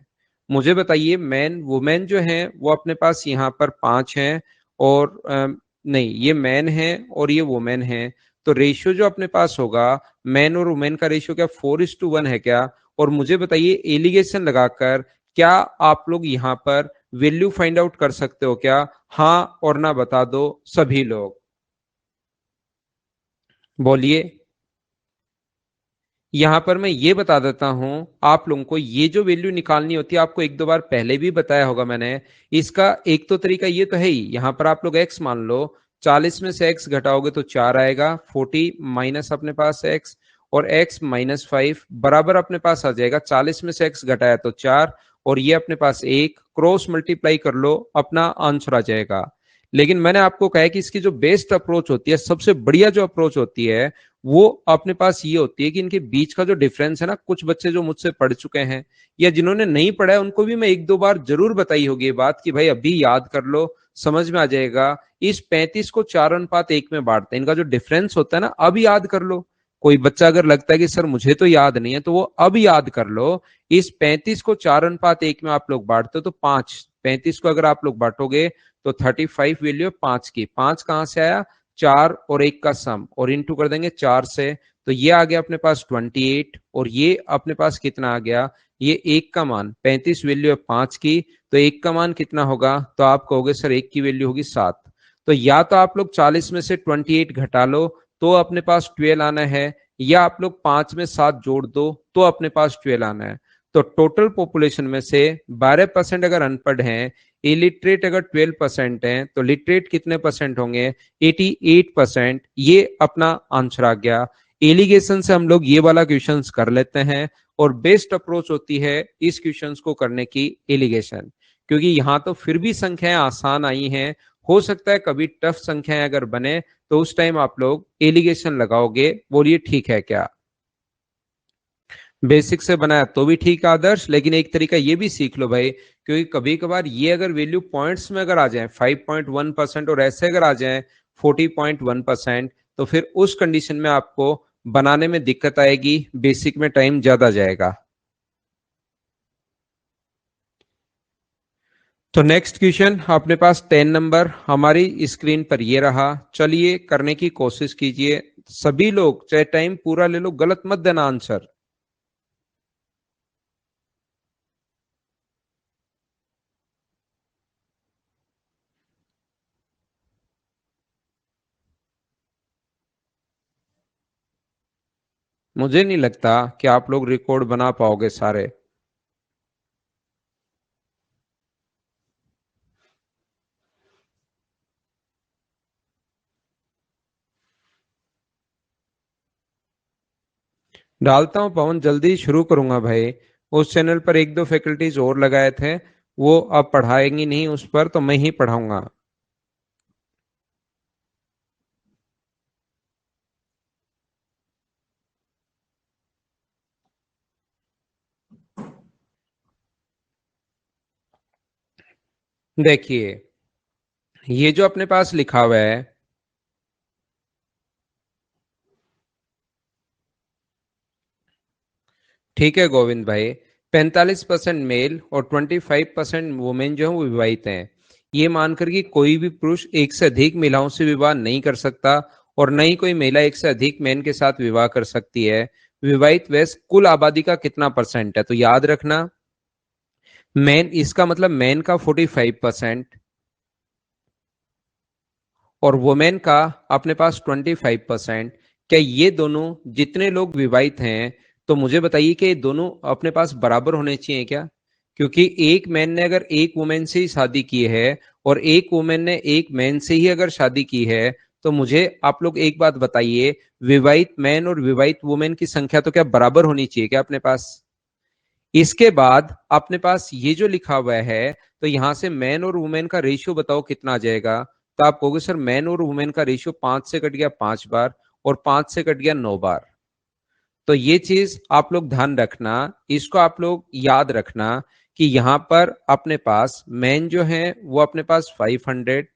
मुझे बताइए, मैन वुमेन जो है वो अपने पास यहाँ पर 5 हैं, और नहीं, ये मैन है और ये वुमेन है, तो रेशियो जो अपने पास होगा, मैन और वुमेन का रेशियो क्या 4:1 है क्या? और मुझे बताइए, एलिगेशन लगाकर क्या आप लोग यहाँ पर वैल्यू फाइंड आउट कर सकते हो क्या? हाँ और ना बता दो सभी लोग, बोलिए। यहां पर मैं ये बता देता हूं आप लोगों को, ये जो वैल्यू निकालनी होती है आपको एक दो बार पहले भी बताया होगा मैंने। इसका एक तो तरीका ये तो है ही, यहां पर आप लोग x मान लो, 40 में से x घटाओगे तो 4 आएगा, 40 माइनस अपने पास x, और x -5 बराबर अपने पास आ जाएगा, 40 में से x घटाया तो 4, और ये अपने पास 1, क्रॉस मल्टीप्लाई कर लो, अपना आंसर आ जाएगा। लेकिन मैंने आपको कहा है कि इसकी जो बेस्ट अप्रोच होती है, सबसे बढ़िया जो अप्रोच होती है, वो अपने पास ये होती है कि इनके बीच का जो डिफरेंस है ना, कुछ बच्चे जो मुझसे पढ़ चुके हैं या जिन्होंने नहीं पढ़ा है उनको भी मैं एक दो बार जरूर बताई होगी ये बात कि भाई अभी याद कर लो, समझ में आ जाएगा। इस 35 को 4:1 में बांटते हैं, इनका जो डिफरेंस होता है ना, अब याद कर लो। कोई बच्चा अगर लगता है कि सर मुझे तो याद नहीं है, तो वो अब याद कर लो। इस 35 को 4:1 में आप लोग बांटते हो तो 5, 35 को अगर आप लोग बांटोगे तो 35 वैल्यू 5 की, 5 कहां से आया, 4 और 1 का सम, और इंटू कर देंगे 4 से, तो ये आ गया अपने पास 28, और ये अपने पास कितना आ गया, ये 1 का मान, 35 वैल्यू है 5 की, तो 1 का मान कितना होगा, तो आप कहोगे सर 1 की वैल्यू होगी 7। तो या तो आप लोग 40 में से 28 घटा लो तो अपने पास 12 आना है, या आप लोग 5 में 7 जोड़ दो तो अपने पास 12 आना है। तो टोटल पॉपुलेशन में से 12% अगर अनपढ़ हैं, इलिटरेट अगर 12% हैं, तो लिटरेट कितने परसेंट होंगे, 88%। ये अपना आंसर आ गया। एलिगेशन से हम लोग ये वाला क्वेश्चन कर लेते हैं, और बेस्ट अप्रोच होती है इस क्वेश्चन को करने की एलिगेशन, क्योंकि यहां तो फिर भी संख्याएं आसान आई हैं। हो सकता है कभी टफ संख्याएं अगर बने तो उस टाइम आप लोग एलिगेशन लगाओगे। बोलिए ठीक है क्या? बेसिक से बनाया तो भी ठीक है आदर्श, लेकिन एक तरीका ये भी सीख लो भाई, क्योंकि कभी कभार ये अगर वैल्यू पॉइंट्स में अगर आ जाए 5.1% और ऐसे अगर आ जाए 40.1%, तो फिर उस कंडीशन में आपको बनाने में दिक्कत आएगी, बेसिक में टाइम ज्यादा जाएगा। तो नेक्स्ट क्वेश्चन अपने पास 10 नंबर हमारी स्क्रीन पर ये रहा। चलिए करने की कोशिश कीजिए सभी लोग, चाहे टाइम पूरा ले लो, गलत मत देना आंसर। मुझे नहीं लगता कि आप लोग रिकॉर्ड बना पाओगे सारे। डालता हूं पवन, जल्दी शुरू करूंगा भाई। उस चैनल पर एक दो फैकल्टीज और लगाए थे, वो अब पढ़ाएंगी नहीं उस पर, तो मैं ही पढ़ाऊंगा। देखिए ये जो अपने पास लिखा हुआ है, ठीक है गोविंद भाई, 45% मेल और 25% वुमेन जो है वो विवाहित हैं। ये मानकर कि कोई भी पुरुष एक से अधिक महिलाओं से विवाह नहीं कर सकता, और न ही कोई महिला एक से अधिक मैन के साथ विवाह कर सकती है। विवाहित वयस्क कुल आबादी का कितना परसेंट है, तो याद रखना मैन, इसका मतलब मैन का 45% और वुमेन का अपने पास 25%। क्या ये दोनों जितने लोग विवाहित हैं, तो मुझे बताइए कि ये दोनों अपने पास बराबर होने चाहिए क्या? क्योंकि एक मैन ने अगर एक वुमेन से ही शादी की है और एक वुमेन ने एक मैन से ही अगर शादी की है, तो मुझे आप लोग एक बात बताइए, विवाहित मैन और विवाहित वुमेन की संख्या तो क्या बराबर होनी चाहिए क्या अपने पास? इसके बाद अपने पास ये जो लिखा हुआ है, तो यहां से मैन और वुमेन का रेशियो बताओ कितना आ जाएगा। तो आप कहोगे सर मैन और वुमेन का रेशियो 5 से कट गया 5 बार और 5 से कट गया 9 बार। तो ये चीज आप लोग ध्यान रखना, इसको आप लोग याद रखना कि यहां पर अपने पास मैन जो है वो अपने पास 500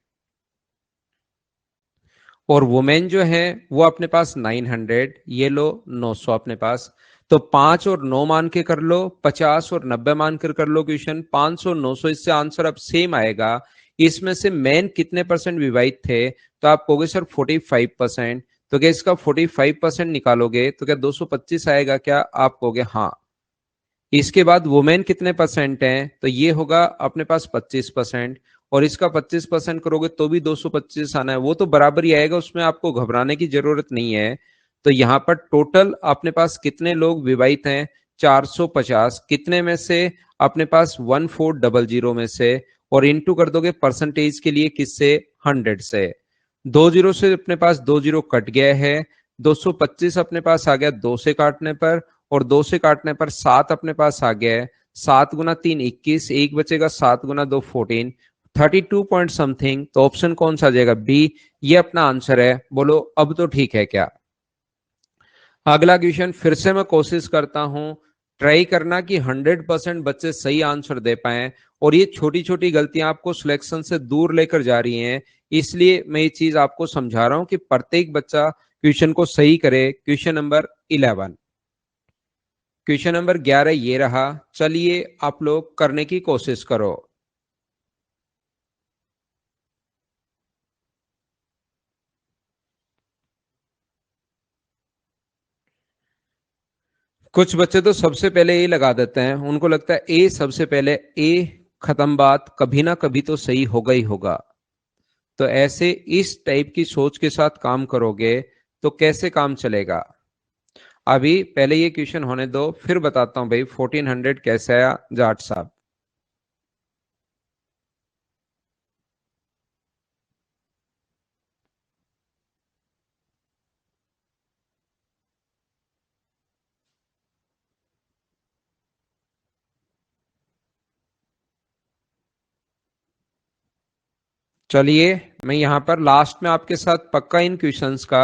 और वुमेन जो है वो अपने पास 900, ये लो 900 अपने पास। तो 5 और 9 मान के कर लो, 50 और 90 मान कर लो क्वेश्चन, 500 और 900, इससे आंसर अब सेम आएगा। इसमें से मैन कितने परसेंट विवाहित थे, तो आप कहोगे सर 45%। तो क्या इसका 45% निकालोगे तो क्या 225 आएगा क्या? आप कहोगे हाँ। इसके बाद वुमेन कितने परसेंट हैं, तो ये होगा अपने पास 25%, और इसका 25% करोगे तो भी 225 आना है, वो तो बराबर ही आएगा, उसमें आपको घबराने की जरूरत नहीं है। तो यहाँ पर टोटल अपने पास कितने लोग विवाहित हैं, 450, कितने में से, अपने पास 1400 में से, और इंटू कर दोगे परसेंटेज के लिए किससे, 100 से। 2 जीरो से अपने पास 2 जीरो कट गया है, 225 अपने पास आ गया 2 से काटने पर, और 2 से काटने पर 7 अपने पास आ गया है। 7 गुना 3 21, एक बचेगा, 7 गुना 2 14, 32 पॉइंट समथिंग, तो ऑप्शन कौन सा आ जाएगा? बी, ये अपना आंसर है। बोलो अब तो ठीक है क्या? अगला क्वेश्चन फिर से मैं कोशिश करता हूं, ट्राई करना कि 100% बच्चे सही आंसर दे पाए, और ये छोटी छोटी गलतियां आपको सिलेक्शन से दूर लेकर जा रही हैं, इसलिए मैं ये चीज आपको समझा रहा हूं कि प्रत्येक बच्चा क्वेश्चन को सही करे। क्वेश्चन नंबर 11, क्वेश्चन नंबर 11 ये रहा। चलिए आप लोग करने की कोशिश करो। कुछ बच्चे तो सबसे पहले ए लगा देते हैं, उनको लगता है ए सबसे पहले, ए खत्म बात, कभी ना कभी तो सही होगा ही होगा। तो ऐसे इस टाइप की सोच के साथ काम करोगे तो कैसे काम चलेगा? अभी पहले ये क्वेश्चन होने दो, फिर बताता हूं भाई 1400 कैसे आया जाट साहब। चलिए मैं यहां पर लास्ट में आपके साथ पक्का इन क्वेश्चंस का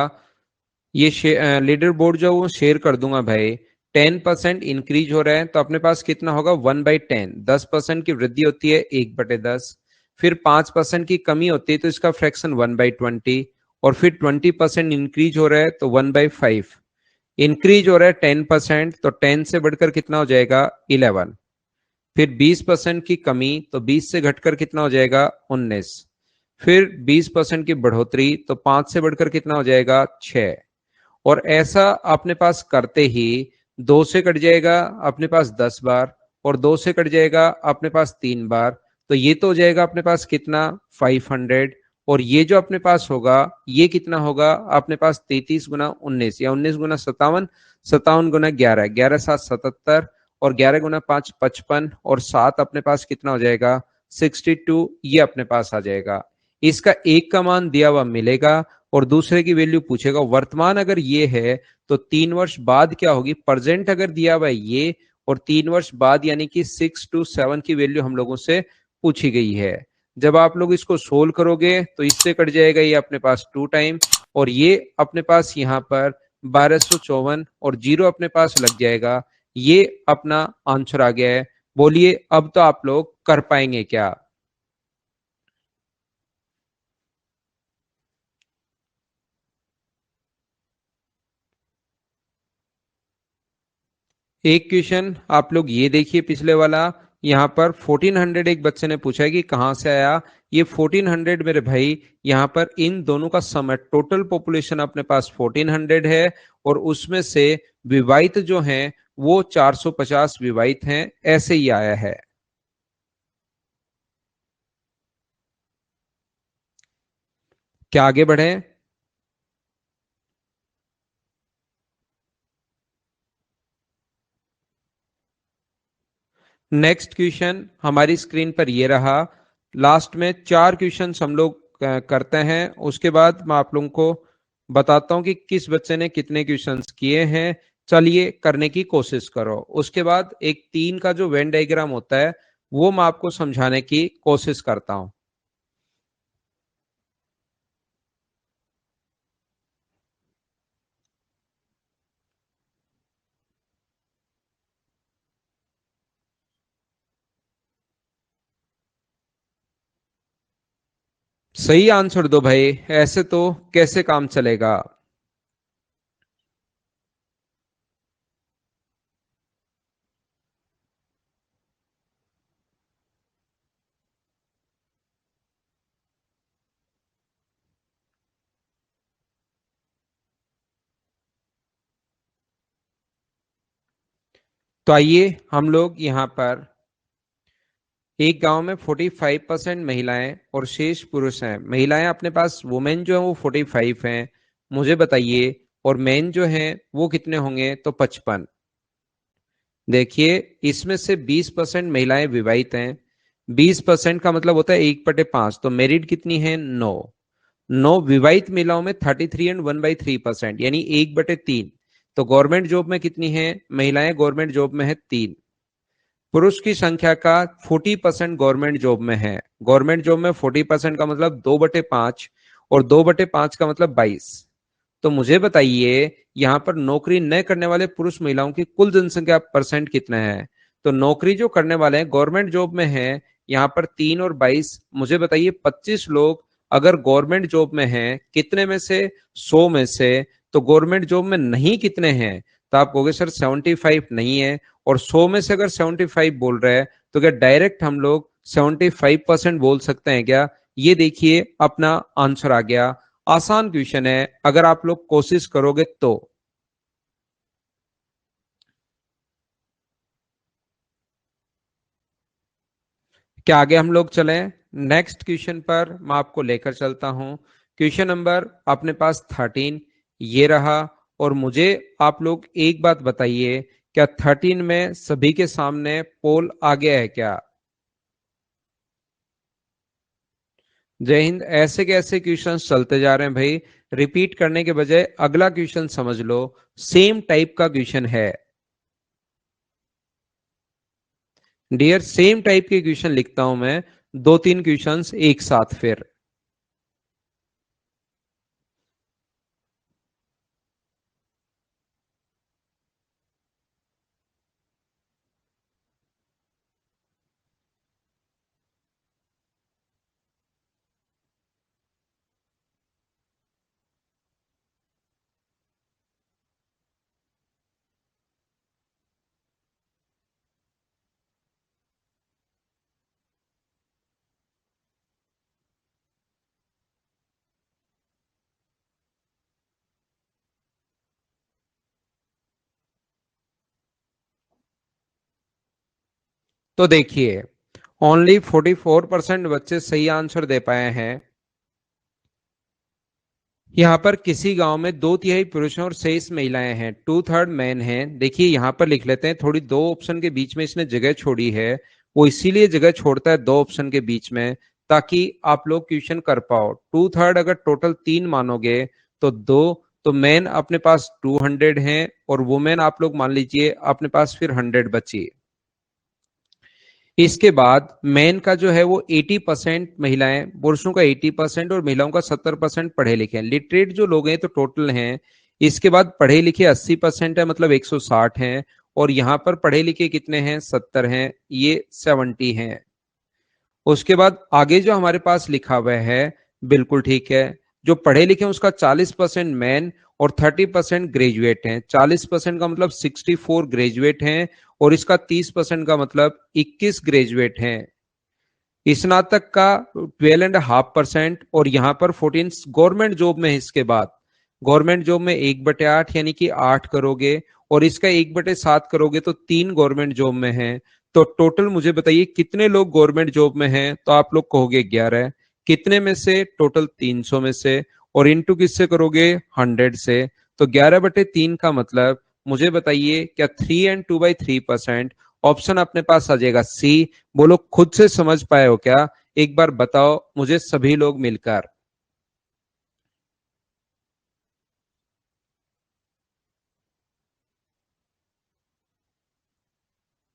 ये लीडर बोर्ड जो वो शेयर कर दूंगा भाई। 10% इंक्रीज हो रहा है तो अपने पास कितना होगा? 1/10। 10% की वृद्धि होती है 1/10। फिर 5% की कमी होती है तो इसका फ्रैक्शन 1/20। और फिर 20% इंक्रीज हो रहा है तो 1/5। इंक्रीज हो रहा है 10% तो 10 से बढ़कर कितना हो जाएगा? 11। फिर 20% की कमी तो 20 से घटकर कितना हो जाएगा? 19। फिर 20% की बढ़ोतरी तो 5 से बढ़कर कितना हो जाएगा? 6। और ऐसा अपने पास करते ही 2 से कट जाएगा अपने पास 10 बार, और 2 से कट जाएगा अपने पास 3 बार, तो ये तो हो जाएगा अपने पास कितना? 500। और ये जो अपने पास होगा ये कितना होगा अपने पास? 33 गुना 19 या 19 गुना 57, 57 गुना 11, 11×7 = 77, और 11 गुना 5 = 55, और 7 अपने पास कितना हो जाएगा? 62। ये अपने पास आ जाएगा। इसका एक का मान दिया हुआ मिलेगा और दूसरे की वैल्यू पूछेगा। वर्तमान अगर ये है तो 3 वर्ष बाद क्या होगी? प्रेजेंट अगर दिया हुआ है ये, और 3 वर्ष बाद यानी कि 6 to 7 की वैल्यू हम लोगों से पूछी गई है। जब आप लोग इसको सोल्व करोगे तो इससे कट जाएगा ये अपने पास 2 टाइम, और ये अपने पास यहाँ पर 1254 और 0 अपने पास लग जाएगा। ये अपना आंसर आ गया है। बोलिए अब तो आप लोग कर पाएंगे क्या? एक क्वेश्चन आप लोग ये देखिए पिछले वाला। यहाँ पर 1400 एक बच्चे ने पूछा है कि कहाँ से आया। ये 1400 मेरे भाई यहाँ पर इन दोनों का सम है। टोटल पॉपुलेशन अपने पास 1400 है, और उसमें से विवाहित जो हैं वो 450 विवाहित हैं। ऐसे ही आया है। क्या आगे बढ़े? नेक्स्ट क्वेश्चन हमारी स्क्रीन पर ये रहा। लास्ट में 4 क्वेश्चन हम लोग करते हैं, उसके बाद मैं आप लोगों को बताता हूं कि किस बच्चे ने कितने क्वेश्चंस किए हैं। चलिए करने की कोशिश करो। उसके बाद एक 3 का जो वेन डायग्राम होता है वो मैं आपको समझाने की कोशिश करता हूं। सही आंसर दो भाई, ऐसे तो कैसे काम चलेगा? तो आइए हम लोग यहाँ पर एक गांव में 45% महिलाएं और शेष पुरुष हैं। महिलाएं अपने पास वुमेन जो है वो 45 हैं, मुझे बताइए, और मेन जो हैं वो कितने होंगे? तो 55। देखिए इसमें से 20% महिलाएं विवाहित हैं। 20% का मतलब होता है 1/5, तो मेरिड कितनी है? 9। 9 विवाहित महिलाओं में 33 एंड 1/3% यानी 1/3। तो गवर्नमेंट जॉब में कितनी है महिलाएं? गवर्नमेंट जॉब में है 3। पुरुष की संख्या का 40% गवर्नमेंट जॉब में है। गवर्नमेंट जॉब में 40% का मतलब 2/5 और 2/5 का मतलब 22। तो मुझे बताइए यहाँ पर नौकरी न करने वाले पुरुष महिलाओं की कुल जनसंख्या परसेंट कितना है। तो नौकरी जो करने वाले हैं गवर्नमेंट जॉब में है यहाँ पर 3 और 22। मुझे बताइए 25 लोग अगर गवर्नमेंट जॉब में हैं, कितने में से? 100 में से। तो गवर्नमेंट जॉब में नहीं कितने हैं? तो आप कहोगे सर 75 नहीं है। और 100 में से अगर 75 बोल रहे हैं तो क्या डायरेक्ट हम लोग 75% बोल सकते हैं क्या? ये देखिए अपना आंसर आ गया। आसान क्वेश्चन है, अगर आप लोग कोशिश करोगे तो। क्या आगे हम लोग चलें? नेक्स्ट क्वेश्चन पर मैं आपको लेकर चलता हूं। क्वेश्चन नंबर अपने पास 13 ये रहा। और मुझे आप लोग एक बात बताइए, क्या 13 में सभी के सामने पोल आ गया है क्या? जय हिंद। ऐसे के ऐसे क्वेश्चन चलते जा रहे हैं भाई। रिपीट करने के बजाय अगला क्वेश्चन समझ लो, सेम टाइप का क्वेश्चन है। डियर सेम टाइप के क्वेश्चन लिखता हूं मैं, 2-3 क्वेश्चंस एक साथ फिर। तो देखिए ओनली 44% बच्चे सही आंसर दे पाए हैं। यहाँ पर किसी गांव में 2/3 पुरुष हैं और 6 महिलाएं हैं, 2/3 मैन हैं। देखिए यहाँ पर लिख लेते हैं, थोड़ी दो ऑप्शन के बीच में इसने जगह छोड़ी है। वो इसीलिए जगह छोड़ता है दो ऑप्शन के बीच में, ताकि आप लोग क्वेश्चन कर पाओ। 2/3 अगर टोटल 3 मानोगे तो 2, तो मैन अपने पास 200 हैं और वुमेन आप लोग मान लीजिए अपने पास फिर 100 बची। इसके बाद मेन का जो है वो 80% महिलाएं, पुरुषों का 80% और महिलाओं का 70% पढ़े लिखे हैं। लिटरेट जो लोग हैं तो टोटल हैं। इसके बाद पढ़े लिखे 80% है, मतलब 160 हैं। और यहाँ पर पढ़े लिखे कितने हैं? 70 हैं, ये 70 हैं। उसके बाद आगे जो हमारे पास लिखा हुआ है बिल्कुल ठीक है। जो पढ़े लिखे हैं उसका 40% मैन और 30% ग्रेजुएट हैं। 40% का मतलब 64 ग्रेजुएट हैं और इसका 30% का मतलब 21 ग्रेजुएट हैं। स्नातक का 12.5% और यहाँ पर 14 गवर्नमेंट जॉब में है। इसके बाद गवर्नमेंट जॉब में 1/8 यानी कि 8 करोगे और इसका 1/7 करोगे तो 3 गवर्नमेंट जॉब में है। तो टोटल मुझे बताइए कितने लोग गवर्नमेंट जॉब में हैं? तो आप लोग कहोगे 11। कितने में से? टोटल 300 में से। और इंटू किससे करोगे? 100 से। तो 11/3 का मतलब मुझे बताइए क्या 3 and 2/3%? ऑप्शन अपने पास आ जाएगा सी। बोलो खुद से समझ पाए हो क्या? एक बार बताओ मुझे सभी लोग मिलकर।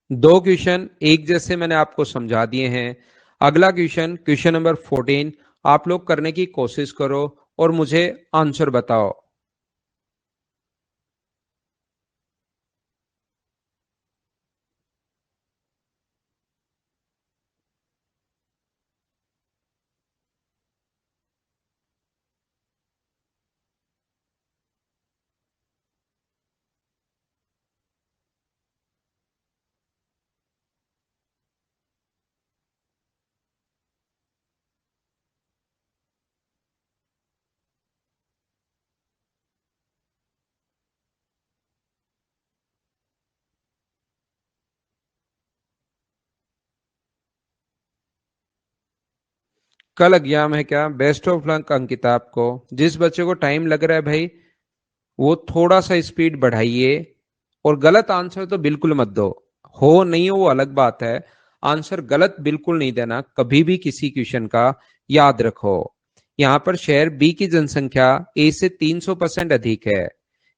दो क्वेश्चन एक जैसे मैंने आपको समझा दिए हैं। अगला क्वेश्चन, क्वेश्चन नंबर 14, आप लोग करने की कोशिश करो और मुझे आंसर बताओ। कल एग्जाम है क्या? बेस्ट ऑफ लक अंकिता आपको। जिस बच्चे को टाइम लग रहा है भाई वो थोड़ा सा स्पीड बढ़ाइए। और गलत आंसर तो बिल्कुल मत दो। हो नहीं हो वो अलग बात है, आंसर गलत बिल्कुल नहीं देना कभी भी किसी क्वेश्चन का। याद रखो यहाँ पर शहर बी की जनसंख्या ए से 300% अधिक है।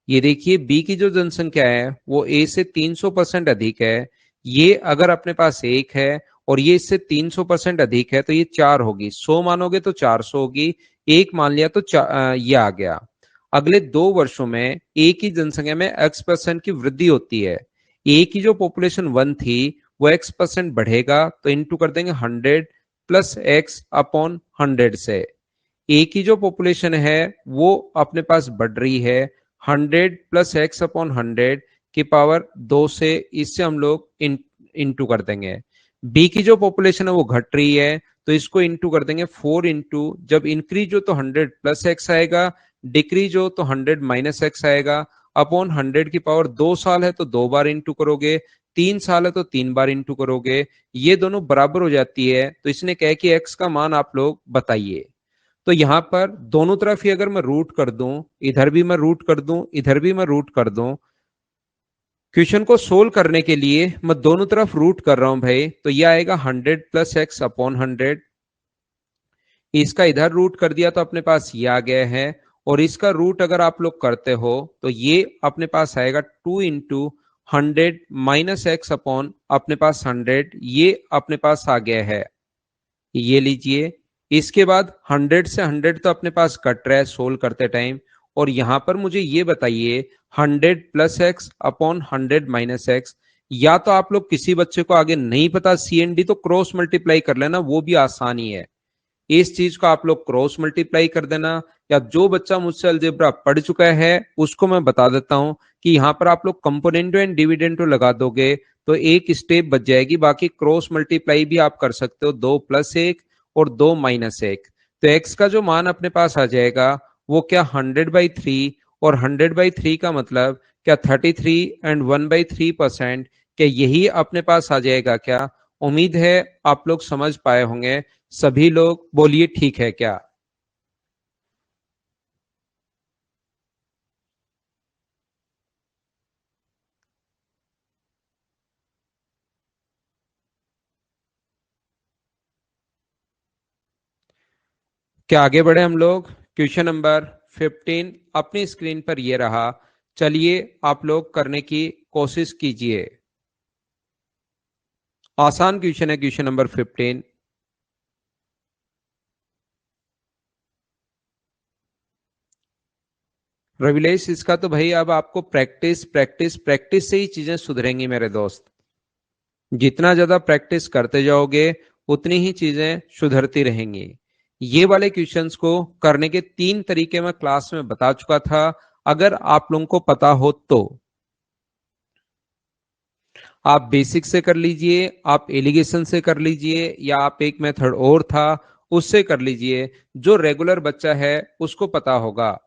ये देखिए बी की जो जनसंख्या है वो ए से 300% अधिक है। ये अगर अपने पास 1 है और ये इससे 300% अधिक है तो ये 4 होगी, 100 मानोगे तो 400 होगी, 1 मान लिया तो ये आ गया। अगले 2 वर्षों में एक ही जनसंख्या में x% की वृद्धि होती है। एक ही जो पॉपुलेशन 1 थी वो x% बढ़ेगा तो इंटू कर देंगे 100 प्लस x अपॉन 100 से। एक ही जो पॉपुलेशन है वो अपने पास बढ़ रही है 100 प्लस एक्स अपॉन 100 की पावर 2 से, इससे हम लोग इंटू कर देंगे। बी की जो पॉपुलेशन है वो घट रही है तो इसको इंटू कर देंगे 4 इंटू, जब इंक्रीज हो तो 100 प्लस एक्स आएगा, डिक्रीज हो तो 100 माइनस एक्स आएगा, अपॉन 100 की पावर 2 साल है तो 2 बार इंटू करोगे, 3 साल है तो 3 बार इंटू करोगे, ये दोनों बराबर हो जाती है तो इसने कहा कि एक्स का मान आप लोग बताइए। तो यहां पर दोनों तरफ ही अगर मैं रूट कर दूं, इधर भी मैं रूट कर दूं, इधर भी मैं रूट कर दूं, क्वेश्चन को सोल्व करने के लिए मैं दोनों तरफ रूट कर रहा हूं भाई, तो ये आएगा 100 प्लस एक्स अपॉन 100। इसका इधर रूट कर दिया तो अपने पास ये आ गया है, और इसका रूट अगर आप लोग करते हो तो ये अपने पास आएगा 2 इंटू 100 माइनस एक्स अपॉन अपने पास 100, ये अपने पास आ गया है, ये लीजिए। इसके बाद 100 से 100 तो अपने पास कट रहा है सोल्व करते टाइम, और यहां पर मुझे ये बताइए 100 plus x upon 100 minus x, या तो आप लोग किसी बच्चे को आगे नहीं पता सीएनडी तो क्रॉस मल्टीप्लाई कर लेना, वो भी आसान ही है। इस चीज को आप लोग क्रॉस मल्टीप्लाई कर देना, या जो बच्चा मुझसे अलजेब्रा पढ़ चुका है उसको मैं बता देता हूं कि यहाँ पर आप लोग कंपोनेंटो एंड डिविडेंडो लगा दोगे तो एक स्टेप बच जाएगी, बाकी क्रॉस मल्टीप्लाई भी आप कर सकते हो, 2 प्लस 1 और 2 माइनस 1। तो x का जो मान अपने पास आ जाएगा वो क्या 100/3, और 100/3 का मतलब क्या 33 एंड 1/3%, क्या यही अपने पास आ जाएगा क्या? उम्मीद है आप लोग समझ पाए होंगे। सभी लोग बोलिए ठीक है क्या? क्या आगे बढ़े हम लोग? क्वेश्चन नंबर 15 अपनी स्क्रीन पर ये रहा, चलिए आप लोग करने की कोशिश कीजिए। आसान क्वेश्चन है क्वेश्चन नंबर 15। रविलेश, इसका तो भाई अब आपको प्रैक्टिस प्रैक्टिस प्रैक्टिस से ही चीजें सुधरेंगी मेरे दोस्त। जितना ज्यादा प्रैक्टिस करते जाओगे उतनी ही चीजें सुधरती रहेंगी। ये वाले क्वेश्चंस को करने के 3 तरीके मैं क्लास में बता चुका था, अगर आप लोगों को पता हो तो। आप बेसिक से कर लीजिए, आप एलिगेशन से कर लीजिए, या आप एक मेथड और था उससे कर लीजिए, जो रेगुलर बच्चा है उसको पता होगा।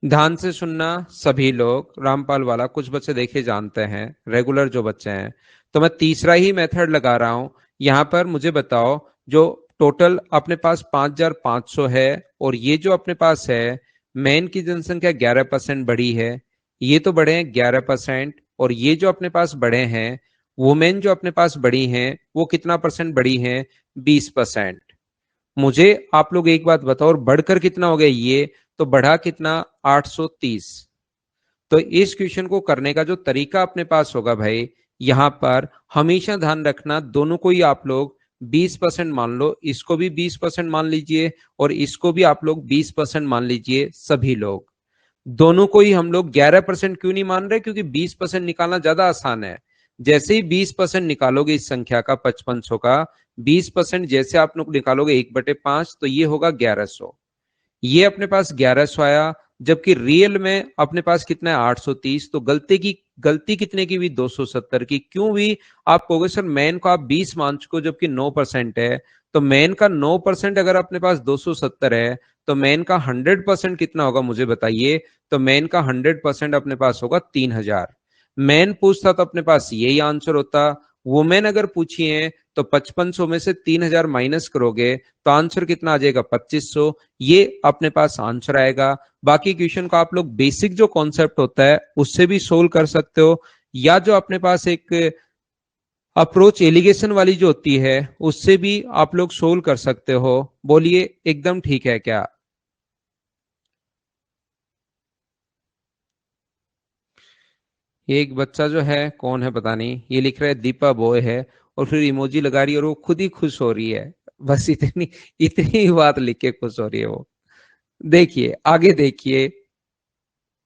ध्यान से सुनना सभी लोग, रामपाल वाला कुछ बच्चे देखे जानते हैं, रेगुलर जो बच्चे हैं। तो मैं तीसरा ही मेथड लगा रहा हूं। यहां पर मुझे बताओ, जो टोटल अपने पास 5500 है, और ये जो अपने पास है मैन की जनसंख्या 11% बढ़ी है, ये तो बढ़े हैं 11%, और ये जो अपने पास बढ़े हैं वुमेन जो अपने पास बढ़ी हैं वो कितना परसेंट बढ़ी हैं? 20%। मुझे आप लोग एक बात बताओ, और बढ़कर कितना हो गया? ये तो बढ़ा कितना? 830। तो इस क्वेश्चन को करने का जो तरीका अपने पास होगा भाई, यहां पर हमेशा ध्यान रखना दोनों को ही आप लोग 20% मान लो, इसको भी 20% मान लीजिए और इसको भी आप लोग 20% मान लीजिए। सभी लोग दोनों को ही हम लोग 11% क्यों नहीं मान रहे? क्योंकि 20% निकालना ज्यादा आसान है। जैसे ही 20% निकालोगे इस संख्या का, 5500 का 20% जैसे आप लोग निकालोगे 1/5, तो ये होगा 1100। ये अपने पास 1100 आया, जबकि रियल में अपने पास कितना है? 830। तो गलती कितने की हुई? 270 की। क्यों हुई? आप कहोगे सर मैन को आप 20 मान चुके हो जबकि 9% है। तो मैन का 9% अगर अपने पास 270 है तो मैन का 100% कितना होगा मुझे बताइए? तो मैन का 100% अपने पास होगा 3000। मैन पूछता तो अपने पास यही आंसर होता। वुमेन अगर पूछी है तो 5500 में से 3000 माइनस करोगे तो आंसर कितना आ जाएगा? 2500। ये अपने पास आंसर आएगा। बाकी क्वेश्चन को आप लोग बेसिक जो कॉन्सेप्ट होता है उससे भी सोल्व कर सकते हो, या जो अपने पास एक अप्रोच एलिगेशन वाली जो होती है उससे भी आप लोग सोल्व कर सकते हो। बोलिए एकदम ठीक है क्या? एक बच्चा जो है, कौन है पता नहीं, ये लिख रहा है दीपा बॉय है, और फिर इमोजी लगा रही है और वो खुद ही खुश हो रही है। बस इतनी इतनी बात लिख के खुश हो रही है वो। देखिए आगे देखिए,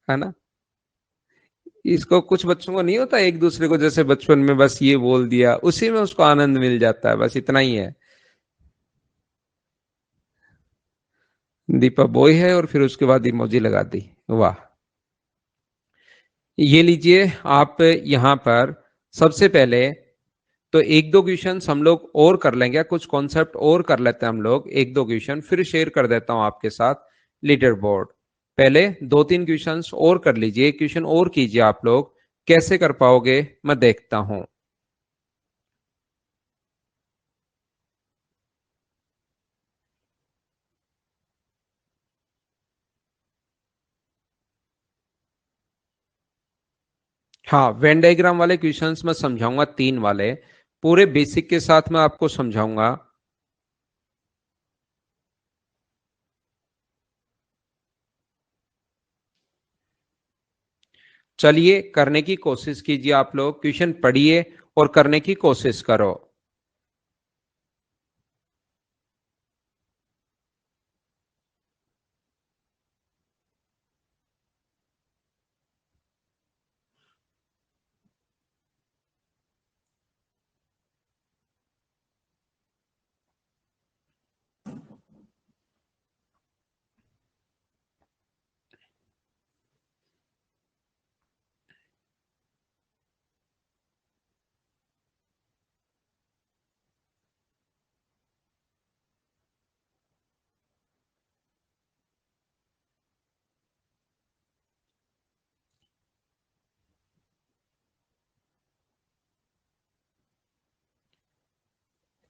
है ना। इसको कुछ बच्चों को नहीं होता, एक दूसरे को जैसे बचपन में बस ये बोल दिया उसी में उसको आनंद मिल जाता है, बस इतना ही है। दीपा बॉय है और फिर उसके बाद इमोजी लगा दी। वाह। ये लीजिए आप यहां पर सबसे पहले तो एक दो क्वेश्चन हम लोग और कर लेंगे, कुछ कॉन्सेप्ट और कर लेते हैं हम लोग, एक दो क्वेश्चन फिर शेयर कर देता हूं आपके साथ लीडर बोर्ड। पहले दो तीन क्वेश्चंस और कर लीजिए, एक क्वेश्चन और कीजिए आप लोग, कैसे कर पाओगे मैं देखता हूं। हाँ, वेन डायग्राम वाले क्वेश्चंस मैं समझाऊंगा, तीन वाले पूरे बेसिक के साथ मैं आपको समझाऊंगा। चलिए करने की कोशिश कीजिए, आप लोग क्वेश्चन पढ़िए और करने की कोशिश करो।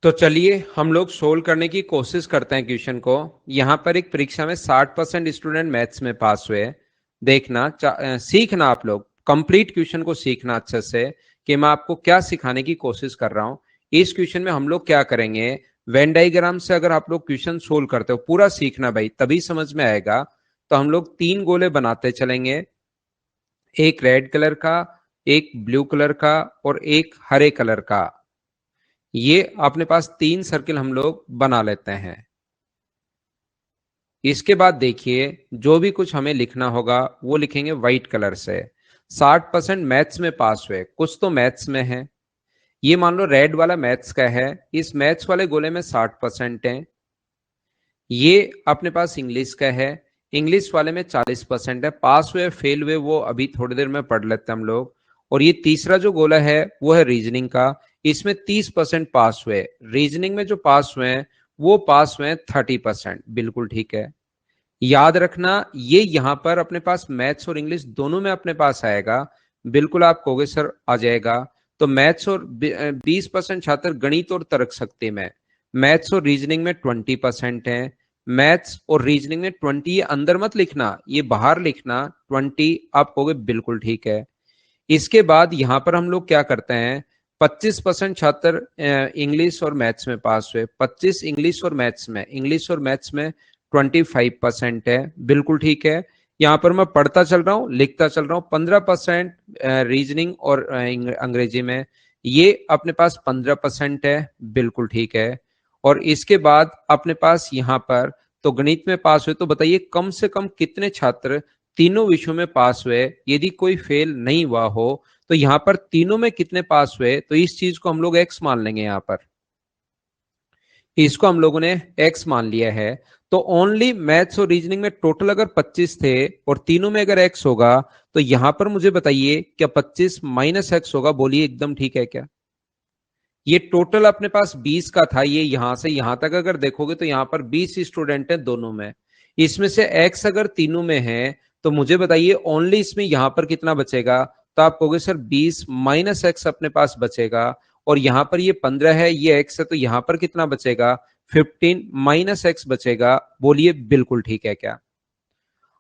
तो चलिए हम लोग सोल्व करने की कोशिश करते हैं क्वेश्चन को। यहां पर एक परीक्षा में 60% स्टूडेंट मैथ्स में पास हुए। देखना सीखना, आप लोग कंप्लीट क्वेश्चन को सीखना अच्छे से कि मैं आपको क्या सिखाने की कोशिश कर रहा हूं। इस क्वेश्चन में हम लोग क्या करेंगे, वेन डायग्राम से अगर आप लोग क्वेश्चन सोल्व करते हो, पूरा सीखना भाई तभी समझ में आएगा। तो हम लोग तीन गोले बनाते चलेंगे, एक रेड कलर का, एक ब्लू कलर का और एक हरे कलर का। ये अपने पास तीन सर्किल हम लोग बना लेते हैं। इसके बाद देखिए जो भी कुछ हमें लिखना होगा वो लिखेंगे व्हाइट कलर से। 60% मैथ्स में पास हुए, कुछ तो मैथ्स में है। ये मान लो रेड वाला मैथ्स का है, इस मैथ्स वाले गोले में 60% है। ये अपने पास इंग्लिश का है, इंग्लिश वाले में 40% है। पास हुए फेल हुए वो अभी थोड़ी देर में पढ़ लेते हैं हम लोग। और ये तीसरा जो गोला है वो है रीजनिंग का, इसमें 30% पास हुए। रीजनिंग में जो पास हुए हैं वो पास हुए हैं 30%, बिल्कुल ठीक है। याद रखना ये यहां पर अपने पास मैथ्स और इंग्लिश दोनों में अपने पास आएगा। बिल्कुल आप कहोगे सर आ जाएगा, तो मैथ्स और 20% छात्र गणित और तर्क शक्ति में, मैथ्स और रीजनिंग में 20% है। मैथ्स और रीजनिंग में 20, ये अंदर मत लिखना, ये बाहर लिखना 20, आप कहोगे बिल्कुल ठीक है। इसके बाद यहां पर हम लोग क्या करते हैं, 25% छात्र इंग्लिश और मैथ्स में पास हुए। 25 इंग्लिश और मैथ्स में, इंग्लिश और मैथ्स में 25% है, बिल्कुल ठीक है। यहां पर मैं पढ़ता चल रहा हूं, लिखता चल रहा हूं। 15% रीजनिंग और अंग्रेजी में, ये अपने पास 15% है, बिल्कुल ठीक है। और इसके बाद अपने पास यहां पर तो गणित में पास हुए, तो बताइए कम से कम कितने छात्र तीनों विषयों में पास हुए। यदि कोई फेल नहीं हुआ हो तो यहां पर तीनों में कितने पास हुए, तो इस चीज को हम लोग एक्स मान लेंगे। यहां पर इसको हम लोगों ने एक्स मान लिया है। तो ओनली मैथ्स और रीजनिंग में टोटल अगर 25 थे और तीनों में अगर एक्स होगा, तो यहां पर मुझे बताइए क्या 25 माइनस एक्स होगा? बोलिए एकदम ठीक है क्या? ये टोटल अपने पास 20 का था, ये यहां से यहां तक अगर देखोगे तो यहां पर 20 स्टूडेंट हैं दोनों में। इसमें से एक्स अगर तीनों में है तो मुझे बताइए ओनली इसमें यहां पर कितना बचेगा? तो आप कहोगे सर 20 माइनस एक्स अपने पास बचेगा। और यहां पर ये 15 है, ये एक्स है, तो यहां पर कितना बचेगा? 15 माइनस एक्स बचेगा। बोलिए बिल्कुल ठीक है क्या?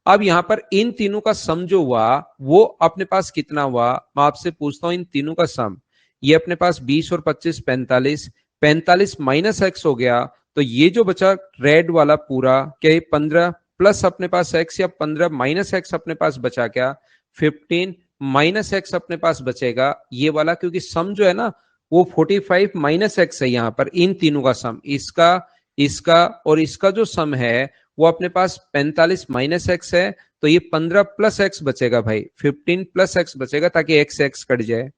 अब यहां पर इन तीनों का सम जो हुआ वो अपने पास कितना हुआ, मैं आपसे पूछता हूं इन तीनों का सम। ये अपने पास 20 और 25 45, 45 माइनस एक्स हो गया, तो ये जो बचा रेड वाला पूरा क्या, ये 15 प्लस अपने पास एक्स या 15 माइनस एक्स अपने पास बचा क्या, 15 माइनस एक्स अपने पास बचेगा ये वाला, क्योंकि सम जो है ना वो 45 माइनस एक्स है यहाँ पर, इन तीनों का सम, इसका इसका और इसका जो सम है वो अपने पास 45 माइनस एक्स है, तो ये 15 प्लस एक्स बचेगा भाई, 15 प्लस एक्स बचेगा ताकि एक्स एक्स कट जाए।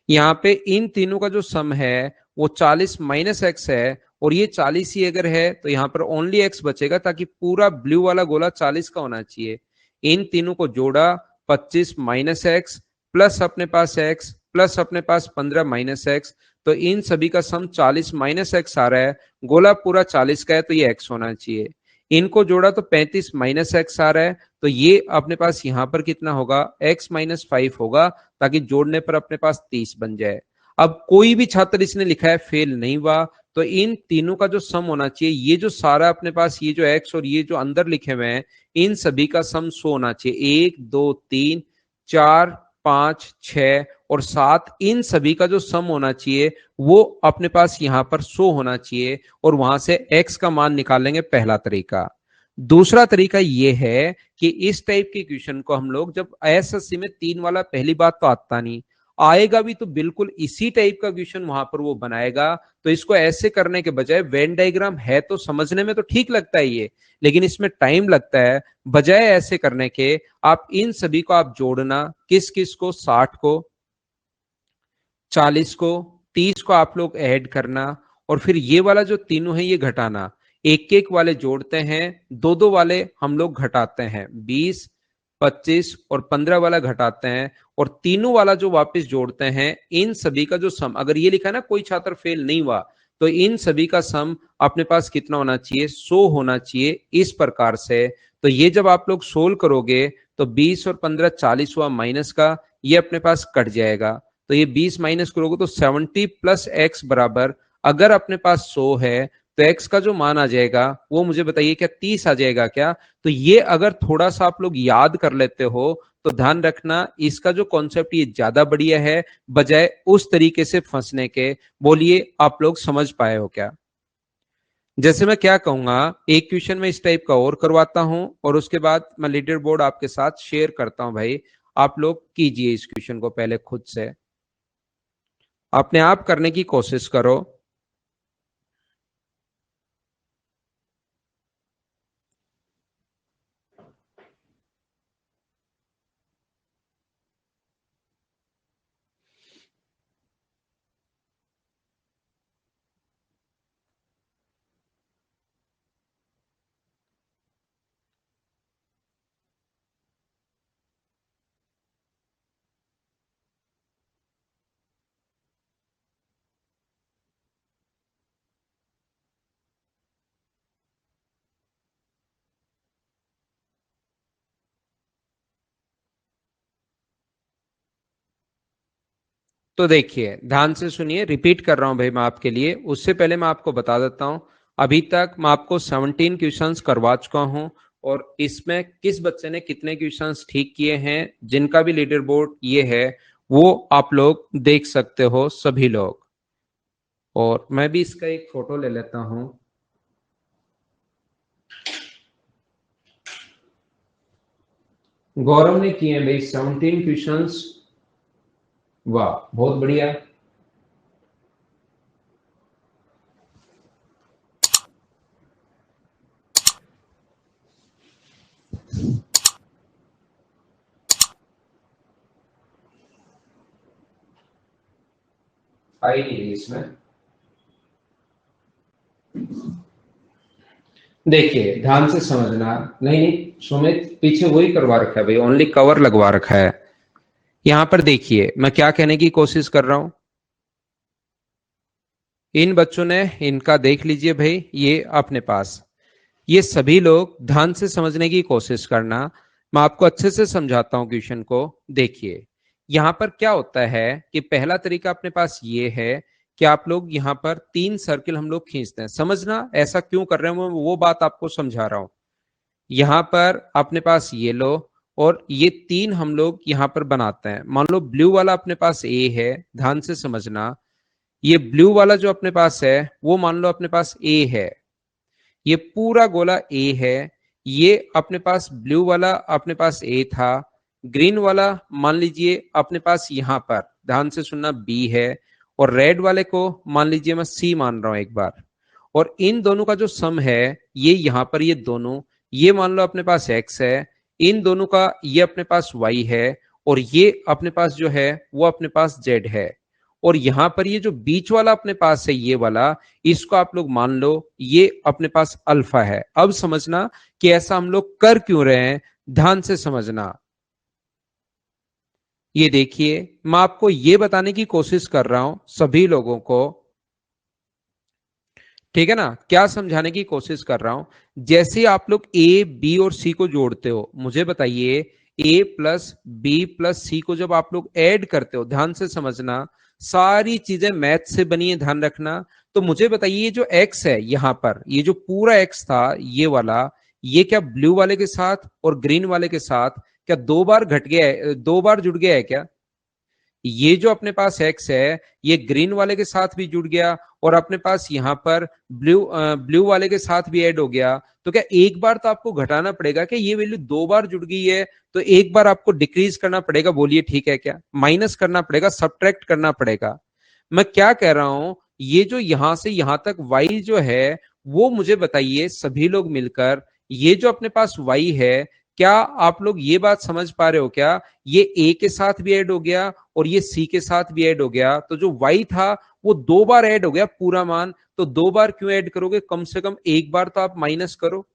यहाँ पे इन तीनों का जो सम है वो 40 माइनस एक्स है, और ये 40 ही अगर है तो यहाँ पर ओनली एक्स बचेगा, ताकि पूरा ब्लू वाला गोला 40 का होना चाहिए। इन तीनों को जोड़ा, 25 माइनस एक्स प्लस अपने पास एक्स प्लस अपने पास 15 माइनस एक्स, तो इन सभी का सम 40 माइनस एक्स आ रहा है, गोला पूरा 40 का है तो ये एक्स होना चाहिए। इनको जोड़ा तो 35 माइनस एक्स आ रहा है, तो ये अपने पास यहां पर कितना होगा, x माइनस 5 होगा, ताकि जोड़ने पर अपने पास 30 बन जाए। अब कोई भी छात्र इसने लिखा है फेल नहीं हुआ, तो इन तीनों का जो सम होना चाहिए, ये जो सारा अपने पास ये जो x और ये जो अंदर लिखे हुए हैं, इन सभी का सम 100 होना चाहिए। 1 2 3 4 5 6 और 7, इन सभी का जो सम होना चाहिए वो अपने पास यहां पर 100 होना चाहिए, और वहां से x का मान निकालेंगे, पहला तरीका। दूसरा तरीका ये है कि इस टाइप के क्वेश्चन को हम लोग, जब एसएससी में 3 वाला पहली बात तो आता नहीं, आएगा भी तो बिल्कुल इसी टाइप का क्वेश्चन वहां पर वो बनाएगा, तो इसको ऐसे करने के बजाय, वेन डायग्राम है तो समझने में तो ठीक लगता है ये, लेकिन इसमें टाइम लगता है, बजाय ऐसे करने के आप इन सभी को आप जोड़ना, किस किस को, 60 को, 40 को, 30 को आप लोग ऐड करना, और फिर ये वाला जो तीनों है ये घटाना, एक एक वाले जोड़ते हैं, दो दो वाले हम लोग घटाते हैं, 20 25 और 15 वाला घटाते हैं, और तीनों वाला जो वापस जोड़ते हैं, इन सभी का जो सम, अगर ये लिखा है ना कोई छात्र फेल नहीं हुआ, तो इन सभी का सम अपने पास कितना होना चाहिए, 100 होना चाहिए, इस प्रकार से। तो ये जब आप लोग सोल्व करोगे तो 20 और 15 40 हुआ माइनस का, ये अपने पास कट जाएगा, तो ये 20 माइनस करोगे तो 70 प्लस एक्स बराबर, अगर अपने पास 100 है तो x का जो मान आ जाएगा वो मुझे बताइए, क्या 30 आ जाएगा क्या? तो ये अगर थोड़ा सा आप लोग याद कर लेते हो तो ध्यान रखना, इसका जो कॉन्सेप्ट ये ज्यादा बढ़िया है, बजाय उस तरीके से फंसने के। बोलिए आप लोग समझ पाए हो क्या? जैसे मैं क्या कहूंगा, एक क्वेश्चन में इस टाइप का और करवाता हूं, और उसके बाद मैं लीडर बोर्ड आपके साथ शेयर करता हूं। भाई आप लोग कीजिए इस क्वेश्चन को, पहले खुद से अपने आप करने की कोशिश करो। तो देखिए ध्यान से सुनिए, रिपीट कर रहा हूं भाई मैं आपके लिए, उससे पहले मैं आपको बता देता हूं, अभी तक मैं आपको 17 क्वेश्चंस करवा चुका हूं, और इसमें किस बच्चे ने कितने क्वेश्चंस ठीक किए हैं, जिनका भी लीडर बोर्ड ये है, वो आप लोग देख सकते हो सभी लोग। और मैं भी इसका एक फोटो ले लेता हूं। गौरव ने किए हैं भाई 17 क्वेश्चंस, वाह बहुत बढ़िया। आई नहीं रही इसमें, देखिए ध्यान से समझना। नहीं नहीं सुमित, पीछे वही करवा रखा है भाई, ओनली कवर लगवा रखा है। यहां पर देखिए मैं क्या कहने की कोशिश कर रहा हूं, इन बच्चों ने इनका देख लीजिए भाई, ये अपने पास, ये सभी लोग ध्यान से समझने की कोशिश करना, मैं आपको अच्छे से समझाता हूं क्वेश्चन को। देखिए यहां पर क्या होता है कि पहला तरीका अपने पास ये है कि आप लोग यहां पर 3 सर्किल हम लोग खींचते हैं, समझना ऐसा क्यों कर रहे हैं, वो बात आपको समझा रहा हूं। यहां पर अपने पास ये लो, और ये 3 हम लोग यहां पर बनाते हैं। मान लो ब्लू वाला अपने पास ए है, ध्यान से समझना, ये ब्लू वाला जो अपने पास है वो मान लो अपने पास ए है, ये पूरा गोला ए है, ये अपने पास ब्लू वाला अपने पास ए था, ग्रीन वाला मान लीजिए अपने पास यहां पर, ध्यान से सुनना, बी है, और रेड वाले को मान लीजिए मैं सी मान रहा हूं एक बार, और इन दोनों का जो सम है ये यहां पर, ये दोनों, ये मान लो अपने पास एक्स है, इन दोनों का ये अपने पास वाई है, और ये अपने पास जो है वो अपने पास जेड है, और यहां पर ये जो बीच वाला अपने पास है ये वाला, इसको आप लोग मान लो ये अपने पास अल्फा है। अब समझना कि ऐसा हम लोग कर क्यों रहे हैं, ध्यान से समझना। ये देखिए, मैं आपको ये बताने की कोशिश कर रहा हूं सभी लोगों को, ठीक है ना, क्या समझाने की कोशिश कर रहा हूं। जैसे आप लोग ए बी और सी को जोड़ते हो, मुझे बताइए ए प्लस बी प्लस सी को जब आप लोग ऐड करते हो, ध्यान से समझना, सारी चीजें मैथ से बनी है, ध्यान रखना। तो मुझे बताइए ये जो एक्स है यहां पर, ये जो पूरा एक्स था ये वाला, ये क्या ब्लू वाले के साथ और ग्रीन वाले के साथ क्या 2 बार घट गया है, 2 बार जुड़ गया है क्या? ये जो अपने पास एक्स है ये ग्रीन वाले के साथ भी जुड़ गया, और अपने पास यहां पर ब्लू वाले के साथ भी ऐड हो गया। तो क्या एक बार तो आपको घटाना पड़ेगा, कि ये वैल्यू 2 बार जुड़ गई है तो एक बार आपको डिक्रीज करना पड़ेगा, बोलिए ठीक है क्या? माइनस करना पड़ेगा, सब्ट्रैक्ट करना पड़ेगा। मैं क्या कह रहा हूं, ये जो यहां से यहां तक y जो है वो मुझे बताइए सभी लोग मिलकर, ये जो अपने पास y है, क्या आप लोग ये बात समझ पा रहे हो क्या? ये a के साथ भी ऐड हो गया और ये c के साथ भी ऐड हो गया, तो जो y था वो 2 बार ऐड हो गया पूरा मान। तो 2 बार क्यों ऐड करोगे, कम से कम एक बार तो आप माइनस करो।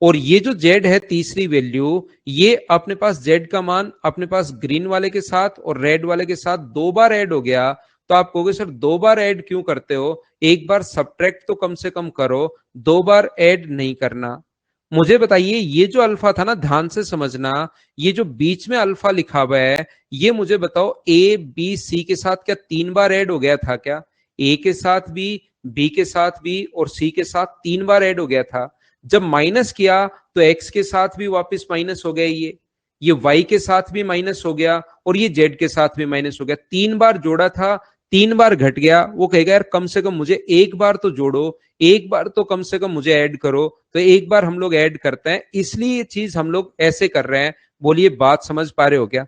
और ये जो z है तीसरी वैल्यू, ये अपने पास z का मान अपने पास ग्रीन वाले के साथ और रेड वाले के साथ 2 बार ऐड हो गया। तो आप कहोगे सर 2 बार ऐड क्यों करते हो, एक बार सब्ट्रैक्ट तो कम से कम करो, 2 बार ऐड नहीं करना। मुझे बताइए ये जो अल्फा था ना, ध्यान से समझना, ये जो बीच में अल्फा लिखा हुआ है, ये मुझे बताओ ए बी सी के साथ क्या 3 बार ऐड हो गया था क्या? ए के साथ भी, बी के साथ भी और सी के साथ 3 बार ऐड हो गया था। जब माइनस किया तो एक्स के साथ भी वापस माइनस हो गया, ये वाई के साथ भी माइनस हो गया और ये जेड के साथ भी माइनस हो गया। 3 बार जोड़ा था, 3 बार घट गया। वो कहेगा यार कम से कम मुझे एक बार तो जोड़ो, एक बार तो कम से कम मुझे ऐड करो। तो एक बार हम लोग ऐड करते हैं, इसलिए ये चीज हम लोग ऐसे कर रहे हैं। बोलिए बात समझ पा रहे हो क्या?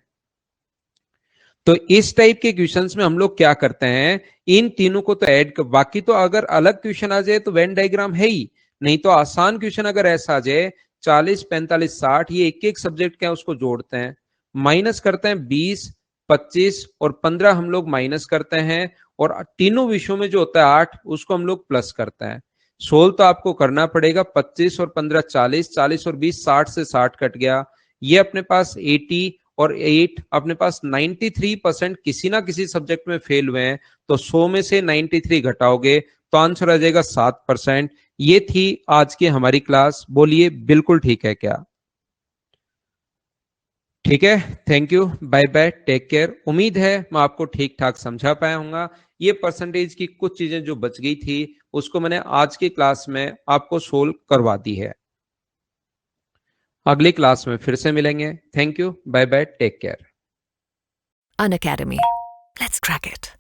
तो इस टाइप के क्वेश्चंस में हम लोग क्या करते हैं, इन तीनों को तो ऐड कर, बाकी तो अगर अलग क्वेश्चन आ जाए तो वेन डायग्राम है ही नहीं। तो आसान क्वेश्चन अगर ऐसा आ जाए 40 45 60, ये एक एक सब्जेक्ट क्या उसको जोड़ते हैं, माइनस करते हैं 20 25 और 15 हम लोग माइनस करते हैं, और तीनों विषयों में जो होता है 8 उसको हम लोग प्लस करते हैं। सोल्व तो आपको करना पड़ेगा, 25 और 15 40, 40 और 20 60 से 60 कट गया, ये अपने पास 80 और 8 अपने पास 93% किसी ना किसी सब्जेक्ट में फेल हुए हैं। तो 100 में से 93 घटाओगे तो आंसर आ जाएगा 7%। ये थी आज की हमारी क्लास। बोलिए बिल्कुल ठीक है क्या? ठीक है, thank you, bye bye, take care. उम्मीद है मैं आपको ठीक ठाक समझा पाया हूंगा। ये परसेंटेज की कुछ चीजें जो बच गई थी उसको मैंने आज की क्लास में आपको सोल्व करवा दी है। अगली क्लास में फिर से मिलेंगे। Thank you, bye bye, take care. Unacademy. Let's crack it.